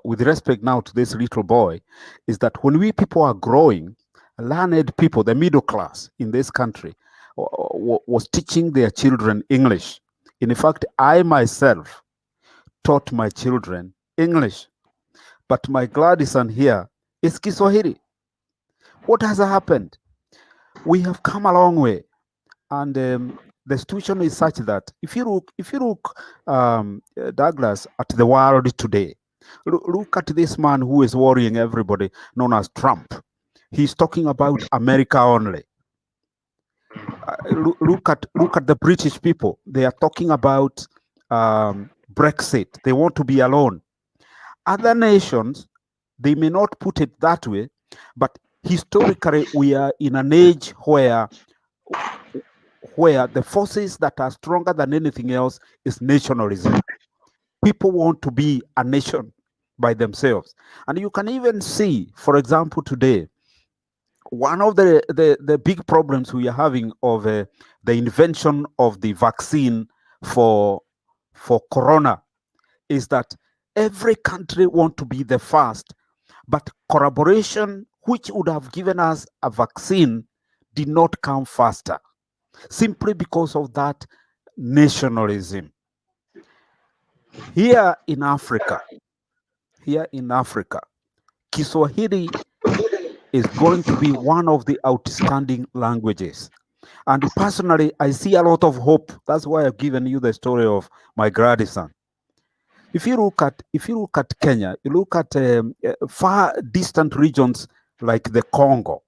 with respect now to this little boy is that when we people are growing, learned people, the middle class in this country, was teaching their children English. In fact, I myself taught my children English, but my grandson here is Kiswahili. What has happened? We have come a long way, and the situation is such that if you look, Douglas, at the world today, look at this man who is worrying everybody, known as Trump. He's talking about America only. Look at the British people. They are talking about Brexit. They want to be alone. Other nations, they may not put it that way, but historically we are in an age where the forces that are stronger than anything else is nationalism. People want to be a nation by themselves. And you can even see, for example, today, one of the big problems we are having of the invention of the vaccine for corona is that every country want to be the first, but collaboration which would have given us a vaccine did not come faster, simply because of that nationalism. Here in Africa, Kiswahili is going to be one of the outstanding languages. And personally, I see a lot of hope. That's why I've given you the story of my grandson. If you look at Kenya, you look at far distant regions like the Congo,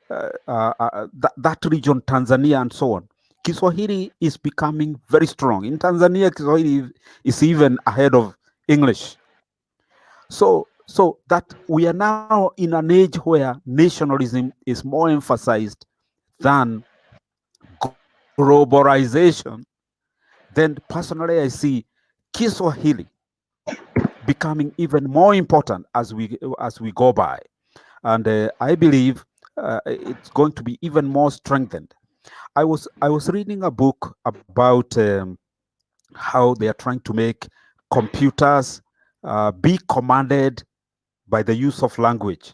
that region, Tanzania, and so on. Kiswahili is becoming very strong. In Tanzania, Kiswahili is even ahead of English. So that we are now in an age where nationalism is more emphasized than globalization. Then personally, I see Kiswahili becoming even more important as we go by, and I believe it's going to be even more strengthened. I was reading a book about how they are trying to make computers be commanded by the use of language,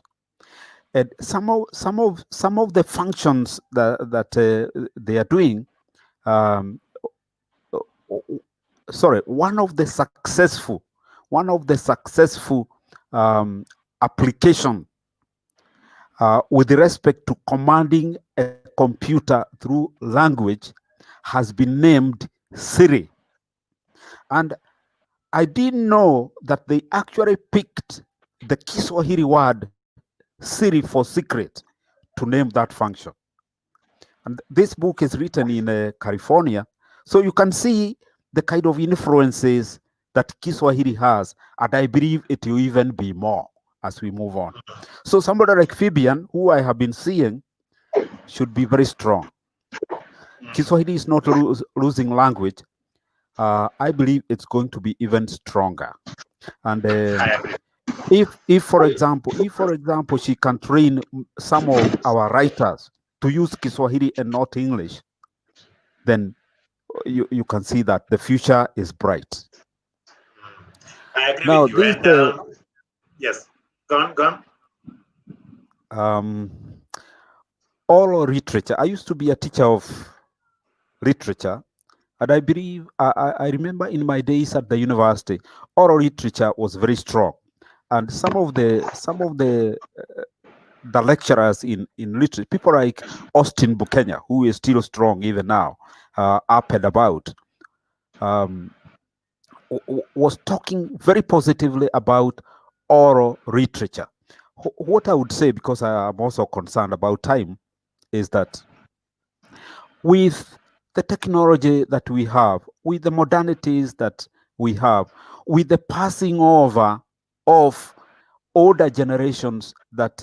and some of the functions that they are doing. Sorry, one of the successful application with respect to commanding a computer through language has been named Siri. And I didn't know that they actually picked the Kiswahili word Siri for secret to name that function. And this book is written in California, so you can see the kind of influences that Kiswahili has, and I believe it will even be more as we move on. So somebody like Fabian, who I have been seeing, should be very strong. Kiswahili is not losing language. I believe it's going to be even stronger. And if for example, she can train some of our writers to use Kiswahili and not English, then you can see that the future is bright. I agree Now, with you. And yes, go on. Oral literature. I used to be a teacher of literature, and I believe I remember in my days at the university, oral literature was very strong, and some of the lecturers in literature, people like Austin Bukenya, who is still strong even now, up and about, was talking very positively about oral literature. What I would say, because I am also concerned about time, is that with the technology that we have, with the modernities that we have, with the passing over of older generations that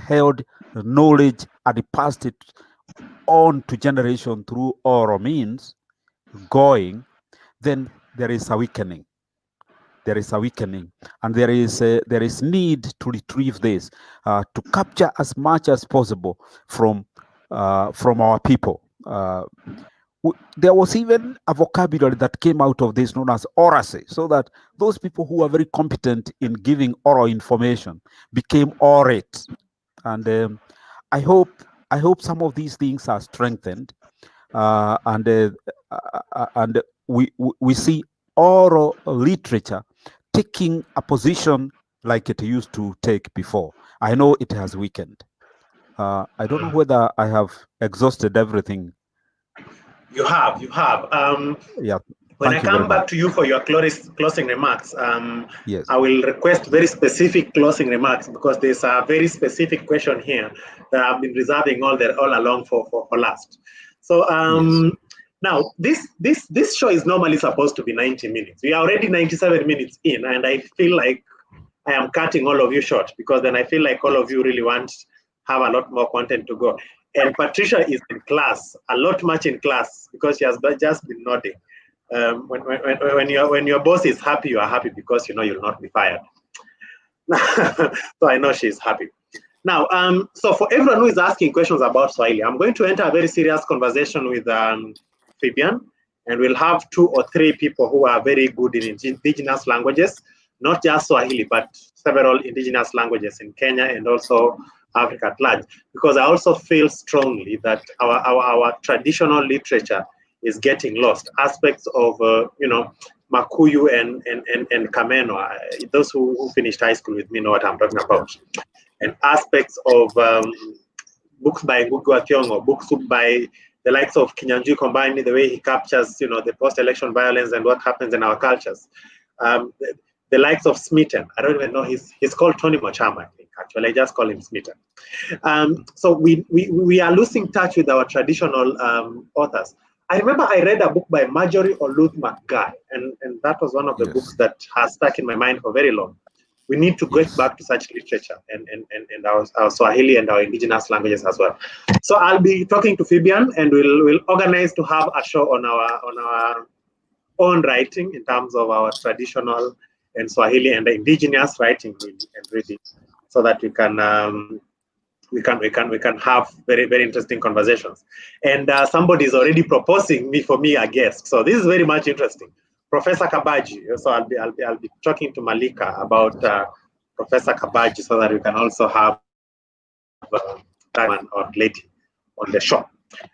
held knowledge and passed it on to generation through oral means going, then there is a weakening. There is a weakening, and there is need to retrieve this, to capture as much as possible from our people. There was even a vocabulary that came out of this known as oracy, so that those people who are very competent in giving oral information became orate. And I hope some of these things are strengthened, and we see oral literature taking a position like it used to take before. I know it has weakened. I don't know whether I have exhausted everything. You have. Yeah. When I come back to you for your closing remarks, yes, I will request very specific closing remarks, because there's a very specific question here that I've been reserving all along for last. So yes. Now, this show is normally supposed to be 90 minutes. We are already 97 minutes in, and I feel like I am cutting all of you short because then I feel like all of you really want to have a lot more content to go. And Patricia is in class, a lot much in class because she has just been nodding. When your boss is happy, you are happy because you know you'll not be fired. So I know she's happy. Now, so for everyone who is asking questions about Swahili, I'm going to enter a very serious conversation with Fabian, and we'll have 2 or 3 people who are very good in indigenous languages, not just Swahili, but several indigenous languages in Kenya and also Africa at large, because I also feel strongly that our traditional literature is getting lost. Aspects of, you know, Makuyu and Kameno, those who finished high school with me know what I'm talking about. And aspects of books by Ngugi wa Thiong'o, books by the likes of Kinyanjui Combined, the way he captures, you know, the post-election violence and what happens in our cultures. The likes of Smitten, I don't even know, he's called Tony Mochama, I think, actually, I just call him Smitten. So we are losing touch with our traditional authors. I remember I read a book by Marjorie Oluth McGuy, and that was one of the books that has stuck in my mind for very long. We need to get back to such literature and our Swahili and our indigenous languages as well. So I'll be talking to Fabian, and we'll organize to have a show on our own writing in terms of our traditional and Swahili and the indigenous writing and reading, so that we can have very, very interesting conversations. And somebody is already proposing for me a guest, so this is very much interesting. Professor Kabaji. So I'll be talking to Malika about Professor Kabaji, so that we can also have man or lady on the show.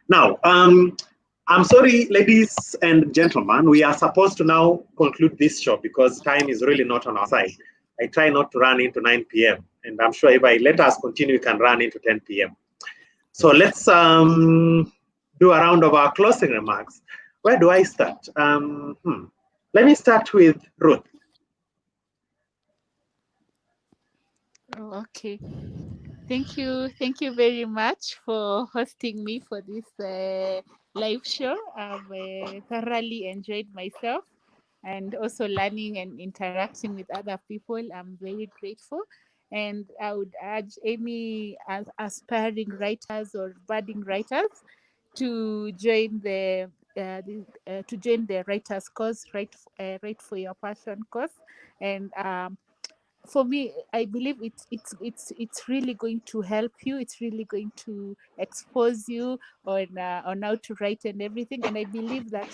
Now, I'm sorry, ladies and gentlemen, we are supposed to now conclude this show because time is really not on our side. I try not to run into 9 p.m. and I'm sure if I let us continue, we can run into 10 p.m. So let's do a round of our closing remarks. Where do I start? Let me start with Ruth. Oh, okay. Thank you very much for hosting me for this live show. I've thoroughly enjoyed myself and also learning and interacting with other people. I'm very grateful, and I would urge any aspiring writers or budding writers to join the writers course, write for your passion course. And for me, I believe it's really going to help you. It's really going to expose you on how to write and everything. And I believe that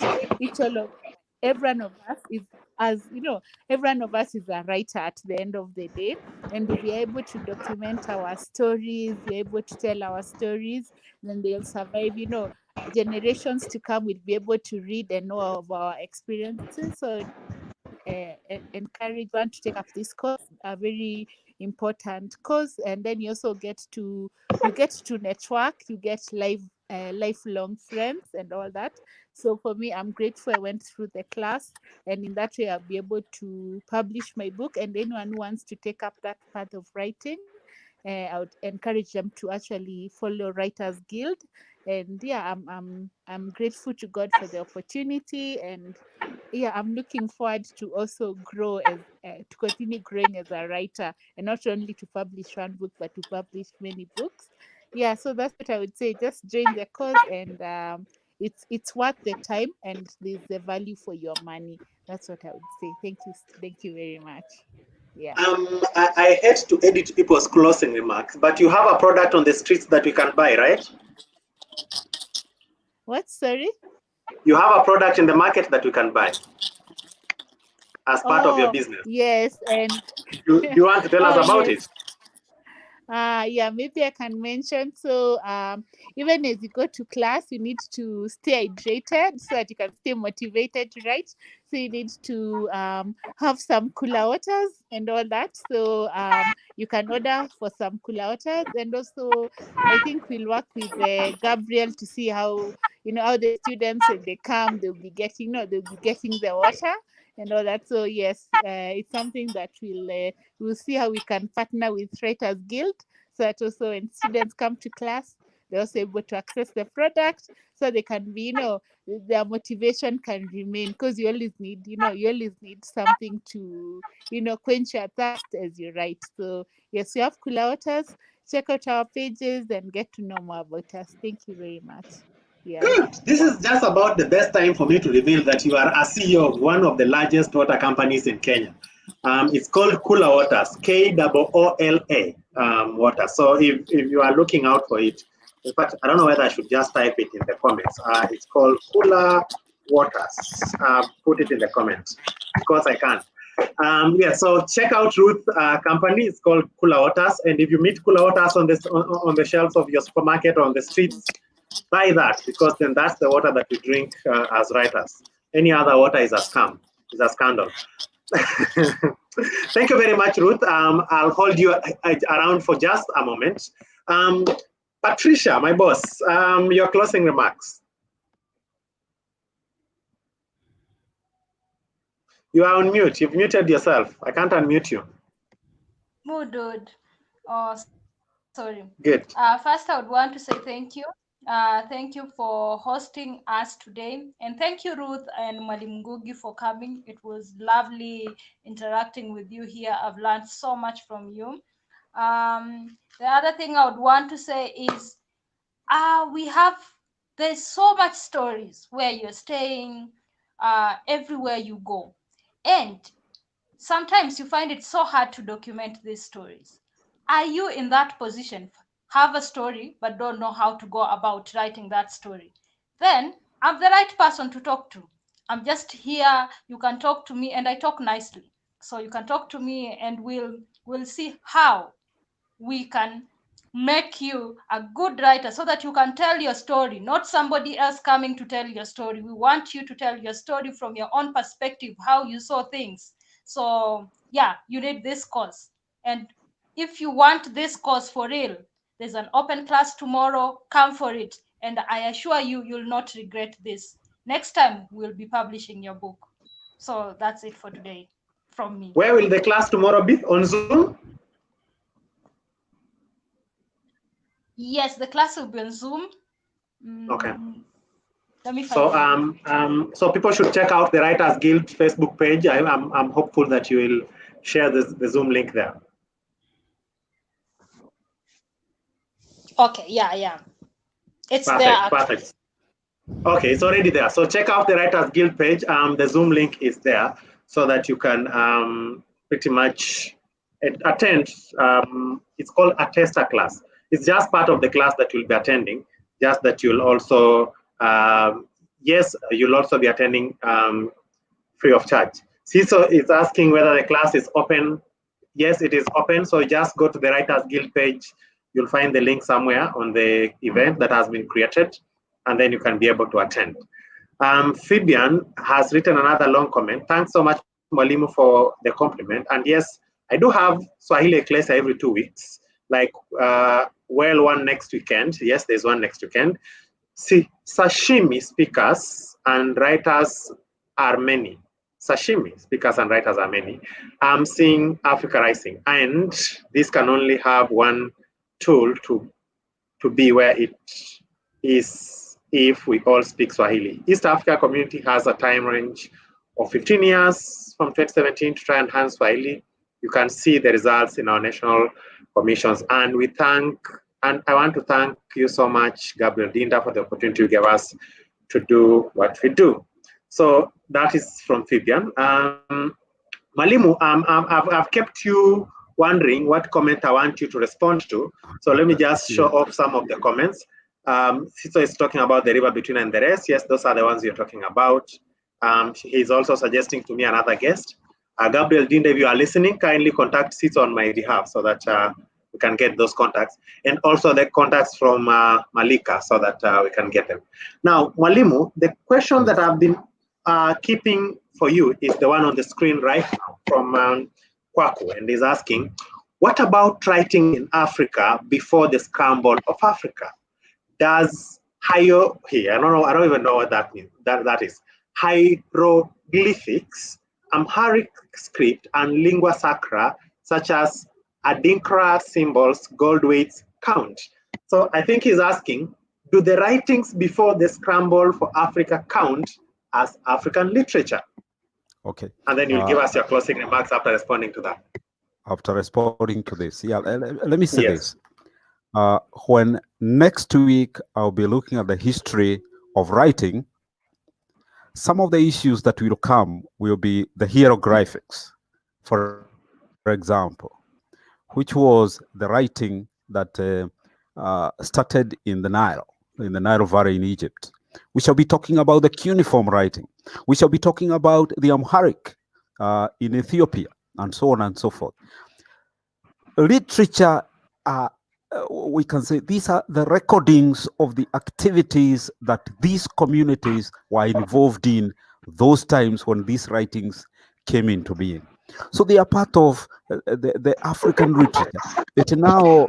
every one of us is, as you know, every one of us is a writer at the end of the day. And if we're able to document our stories, we're able to tell our stories, then they'll survive. You know, generations to come will be able to read and know of our experiences. So encourage one to take up this course, a very important course, and then you also get to network, you get lifelong friends and all that. So for me, I'm grateful I went through the class, and in that way I'll be able to publish my book. And anyone who wants to take up that path of writing, I would encourage them to actually follow Writers Guild. And yeah, I'm grateful to God for the opportunity, and yeah, I'm looking forward to also grow as to continue growing as a writer, and not only to publish one book but to publish many books. Yeah, so that's what I would say. Just join the course, and it's worth the time, and there's the value for your money. That's what I would say. Thank you very much. Yeah. I hate to edit people's closing remarks, but you have a product on the streets that we can buy, right? What? Sorry? You have a product in the market that we can buy as part of your business. Yes, and do you want to tell us about it? Yeah, maybe I can mention. So even as you go to class, you need to stay hydrated so that you can stay motivated to write. So you need to have some cooler waters and all that. So you can order for some cooler waters, and also I think we'll work with Gabriel to see how how the students, when they come, they'll be getting the water and all that. So yes, it's something that we'll see how we can partner with Writers Guild, so that also when students come to class, they're also able to access the product, so they can be, their motivation can remain, because you always need, you always need something to, quench your thirst as you write. So yes, we have Cooler Waters. Check out our pages and get to know more about us. Thank you very much. Yeah. Good. This is just about the best time for me to reveal that you are a CEO of one of the largest water companies in Kenya. It's called Cooler Waters, K-O-O-L-A water. So if you are looking out for it, in fact, I don't know whether I should just type it in the comments. It's called Cooler Waters. Put it in the comments because I can't. Yeah, so check out Ruth company. It's called Cooler Waters, and if you meet Cooler Waters on the shelves of your supermarket or on the streets, buy that, because then that's the water that we drink as writers. Any other water is a scam, is a scandal. Thank you very much, Ruth. I'll hold you around for just a moment. Patricia, my boss, your closing remarks. You are on mute. You've muted yourself. I can't unmute you. Dude. Oh, sorry. Good. First, I would want to say thank you. Thank you for hosting us today. And thank you, Ruth and Mwalimu Ngugi, for coming. It was lovely interacting with you here. I've learned so much from you. The other thing I would want to say is there's so much stories where you're staying, everywhere you go. And sometimes you find it so hard to document these stories. Are you in that position? Have a story, but don't know how to go about writing that story? Then I'm the right person to talk to. I'm just here. You can talk to me, and I talk nicely. So you can talk to me, and we'll see how we can make you a good writer so that you can tell your story, not somebody else coming to tell your story. We want you to tell your story from your own perspective, how you saw things. So yeah, you need this course. And if you want this course for real, there's an open class tomorrow. Come for it. And I assure you, you'll not regret this. Next time, we'll be publishing your book. So that's it for today from me. Where will the class tomorrow be? On Zoom? Yes, the class will be on Zoom. Okay. Let me find so people should check out the Writers Guild Facebook page. I'm hopeful that you will share the Zoom link there. Okay, yeah. It's perfect, there. Perfect. Okay, it's already there. So check out the Writers Guild page. The Zoom link is there so that you can pretty much attend. It's called a tester class. It's just part of the class that you'll be attending, just that you'll also, yes, you'll also be attending free of charge. CISO is asking whether the class is open. Yes, it is open. So just go to the Writers Guild page. You'll find the link somewhere on the event that has been created, and then you can be able to attend. Fabian has written another long comment. Thanks so much, Mwalimu, for the compliment. And yes, I do have Swahili Ecclesia every 2 weeks, like one next weekend. Yes, there's one next weekend. See, sashimi speakers and writers are many. Sashimi speakers and writers are many. I'm seeing Africa Rising, and this can only have one tool to be where it is if we all speak Swahili. East Africa community has a time range of 15 years from 2017 to try and enhance Swahili. You can see the results in our national commissions, and I want to thank you so much, Gabriel Dinda, for the opportunity you gave us to do what we do. So that is from Fabian. Mwalimu, I've kept you wondering what comment I want you to respond to. So let me just show off some of the comments. Sito is talking about the river between and the rest. Yes, those are the ones you're talking about. He's also suggesting to me another guest. Gabriel Dinda, if you are listening, kindly contact Sito on my behalf so that we can get those contacts. And also the contacts from Malika so that we can get them. Now, Mwalimu, the question that I've been keeping for you is the one on the screen right now from Kwaku, and he's asking, what about writing in Africa before the scramble of Africa? Does I don't even know what that means. That is hieroglyphics, Amharic script, and lingua sacra, such as Adinkra symbols, gold weights count. So I think he's asking, do the writings before the scramble for Africa count as African literature? Okay. And then you'll give us your closing remarks after responding to that. After responding to this, yeah, let me say Yes. this. When next week I'll be looking at the history of writing, some of the issues that will come will be the hieroglyphics, for example, which was the writing that started in the Nile Valley in Egypt. We shall be talking about the cuneiform writing. We shall be talking about the Amharic in Ethiopia, and so on and so forth. Literature, we can say these are the recordings of the activities that these communities were involved in those times when these writings came into being. So they are part of the African literature. It now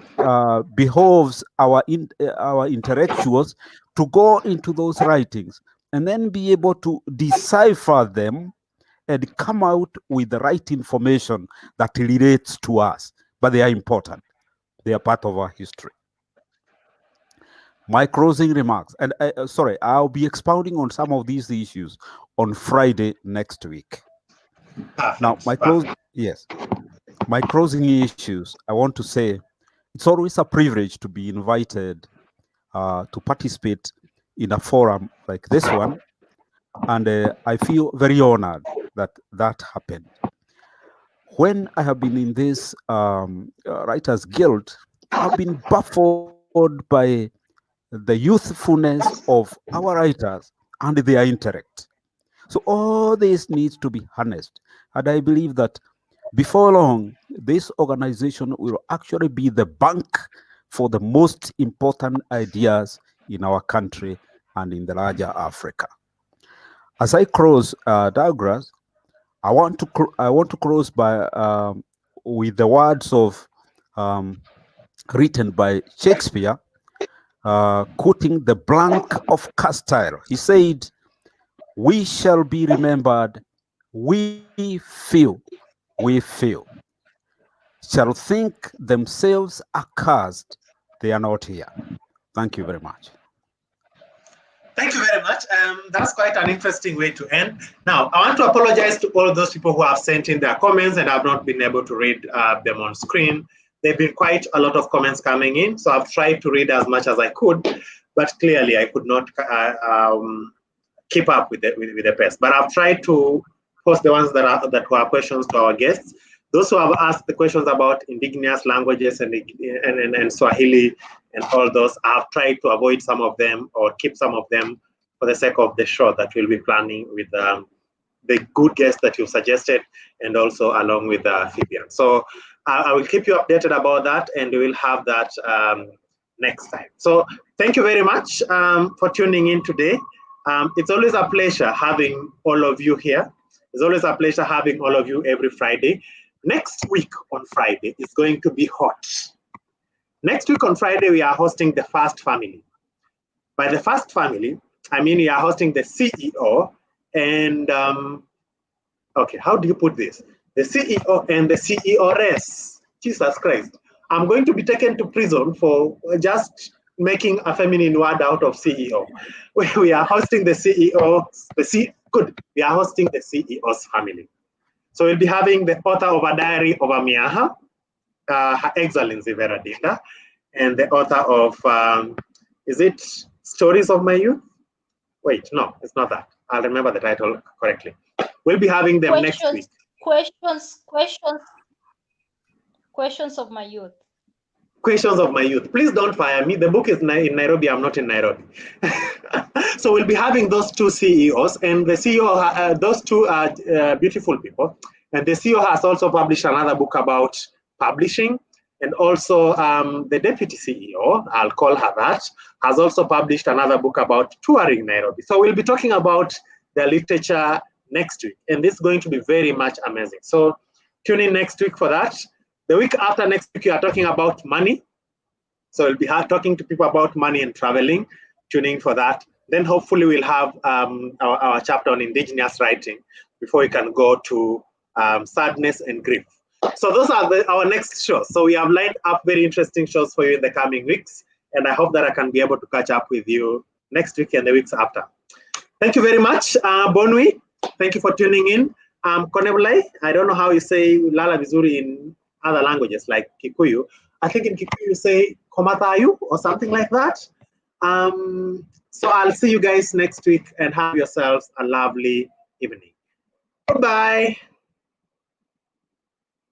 behoves our intellectuals to go into those writings and then be able to decipher them and come out with the right information that relates to us. But they are important. They are part of our history. My closing remarks, and sorry, I'll be expounding on some of these issues on Friday next week. Perfect. Now, my closing issues, I want to say, it's always a privilege to be invited to participate in a forum like this one, and I feel very honored that that happened. When I have been in this Writers Guild, I've been baffled by the youthfulness of our writers and their intellect. So all this needs to be harnessed. And I believe that before long, this organization will actually be the bank for the most important ideas in our country and in the larger Africa. As I close, Douglas, I want to close by with the words of written by Shakespeare, quoting the blank of Castile. He said, "We shall be remembered. We few shall think themselves accursed. They are not here." Thank you very much. Thank you very much. That's quite an interesting way to end. Now, I want to apologize to all of those people who have sent in their comments and I've not been able to read them on screen. There have been quite a lot of comments coming in, so I've tried to read as much as I could, but clearly I could not keep up with the pace. But I've tried to post the ones that were questions to our guests. Those who have asked the questions about indigenous languages and Swahili and all those, I've tried to avoid some of them or keep some of them for the sake of the show that we'll be planning with the good guests that you suggested and also along with Phoebian. So I will keep you updated about that and we'll have that next time. So thank you very much for tuning in today. It's always a pleasure having all of you here. It's always a pleasure having all of you every Friday. Next week on Friday is going to be hot. Next week on Friday, we are hosting the First Family. By the First Family, I mean we are hosting the CEO and, okay, how do you put this? The CEO and the CEORS. Jesus Christ. I'm going to be taken to prison for just making a feminine word out of CEO. We are hosting the CEO, we are hosting the CEO's family. So we'll be having the author of A Diary of a Miaha, Her Excellency Vera Dinda, and the author of, is it Stories of My Youth? Wait, no, it's not that. I'll remember the title correctly. We'll be having them next week. Questions of My Youth. Questions of My Youth. Please don't fire me. The book is in Nairobi. I'm not in Nairobi. So we'll be having those two CEOs, and the CEO, those two are beautiful people. And the CEO has also published another book about publishing, and also the deputy CEO, I'll call her that, has also published another book about touring Nairobi. So we'll be talking about the literature next week, and this is going to be very much amazing. So tune in next week for that. The week after next week, we are talking about money. So we'll be talking to people about money and traveling, tuning for that. Then hopefully we'll have our chapter on indigenous writing before we can go to sadness and grief. So those are our next shows. So we have lined up very interesting shows for you in the coming weeks. And I hope that I can be able to catch up with you next week and the weeks after. Thank you very much, Bonwi. Thank you for tuning in. Konebulai, I don't know how you say Lala Vizuri in other languages like Kikuyu. I think in Kikuyu you say Komatayu or something like that. So I'll see you guys next week and have yourselves a lovely evening. Goodbye.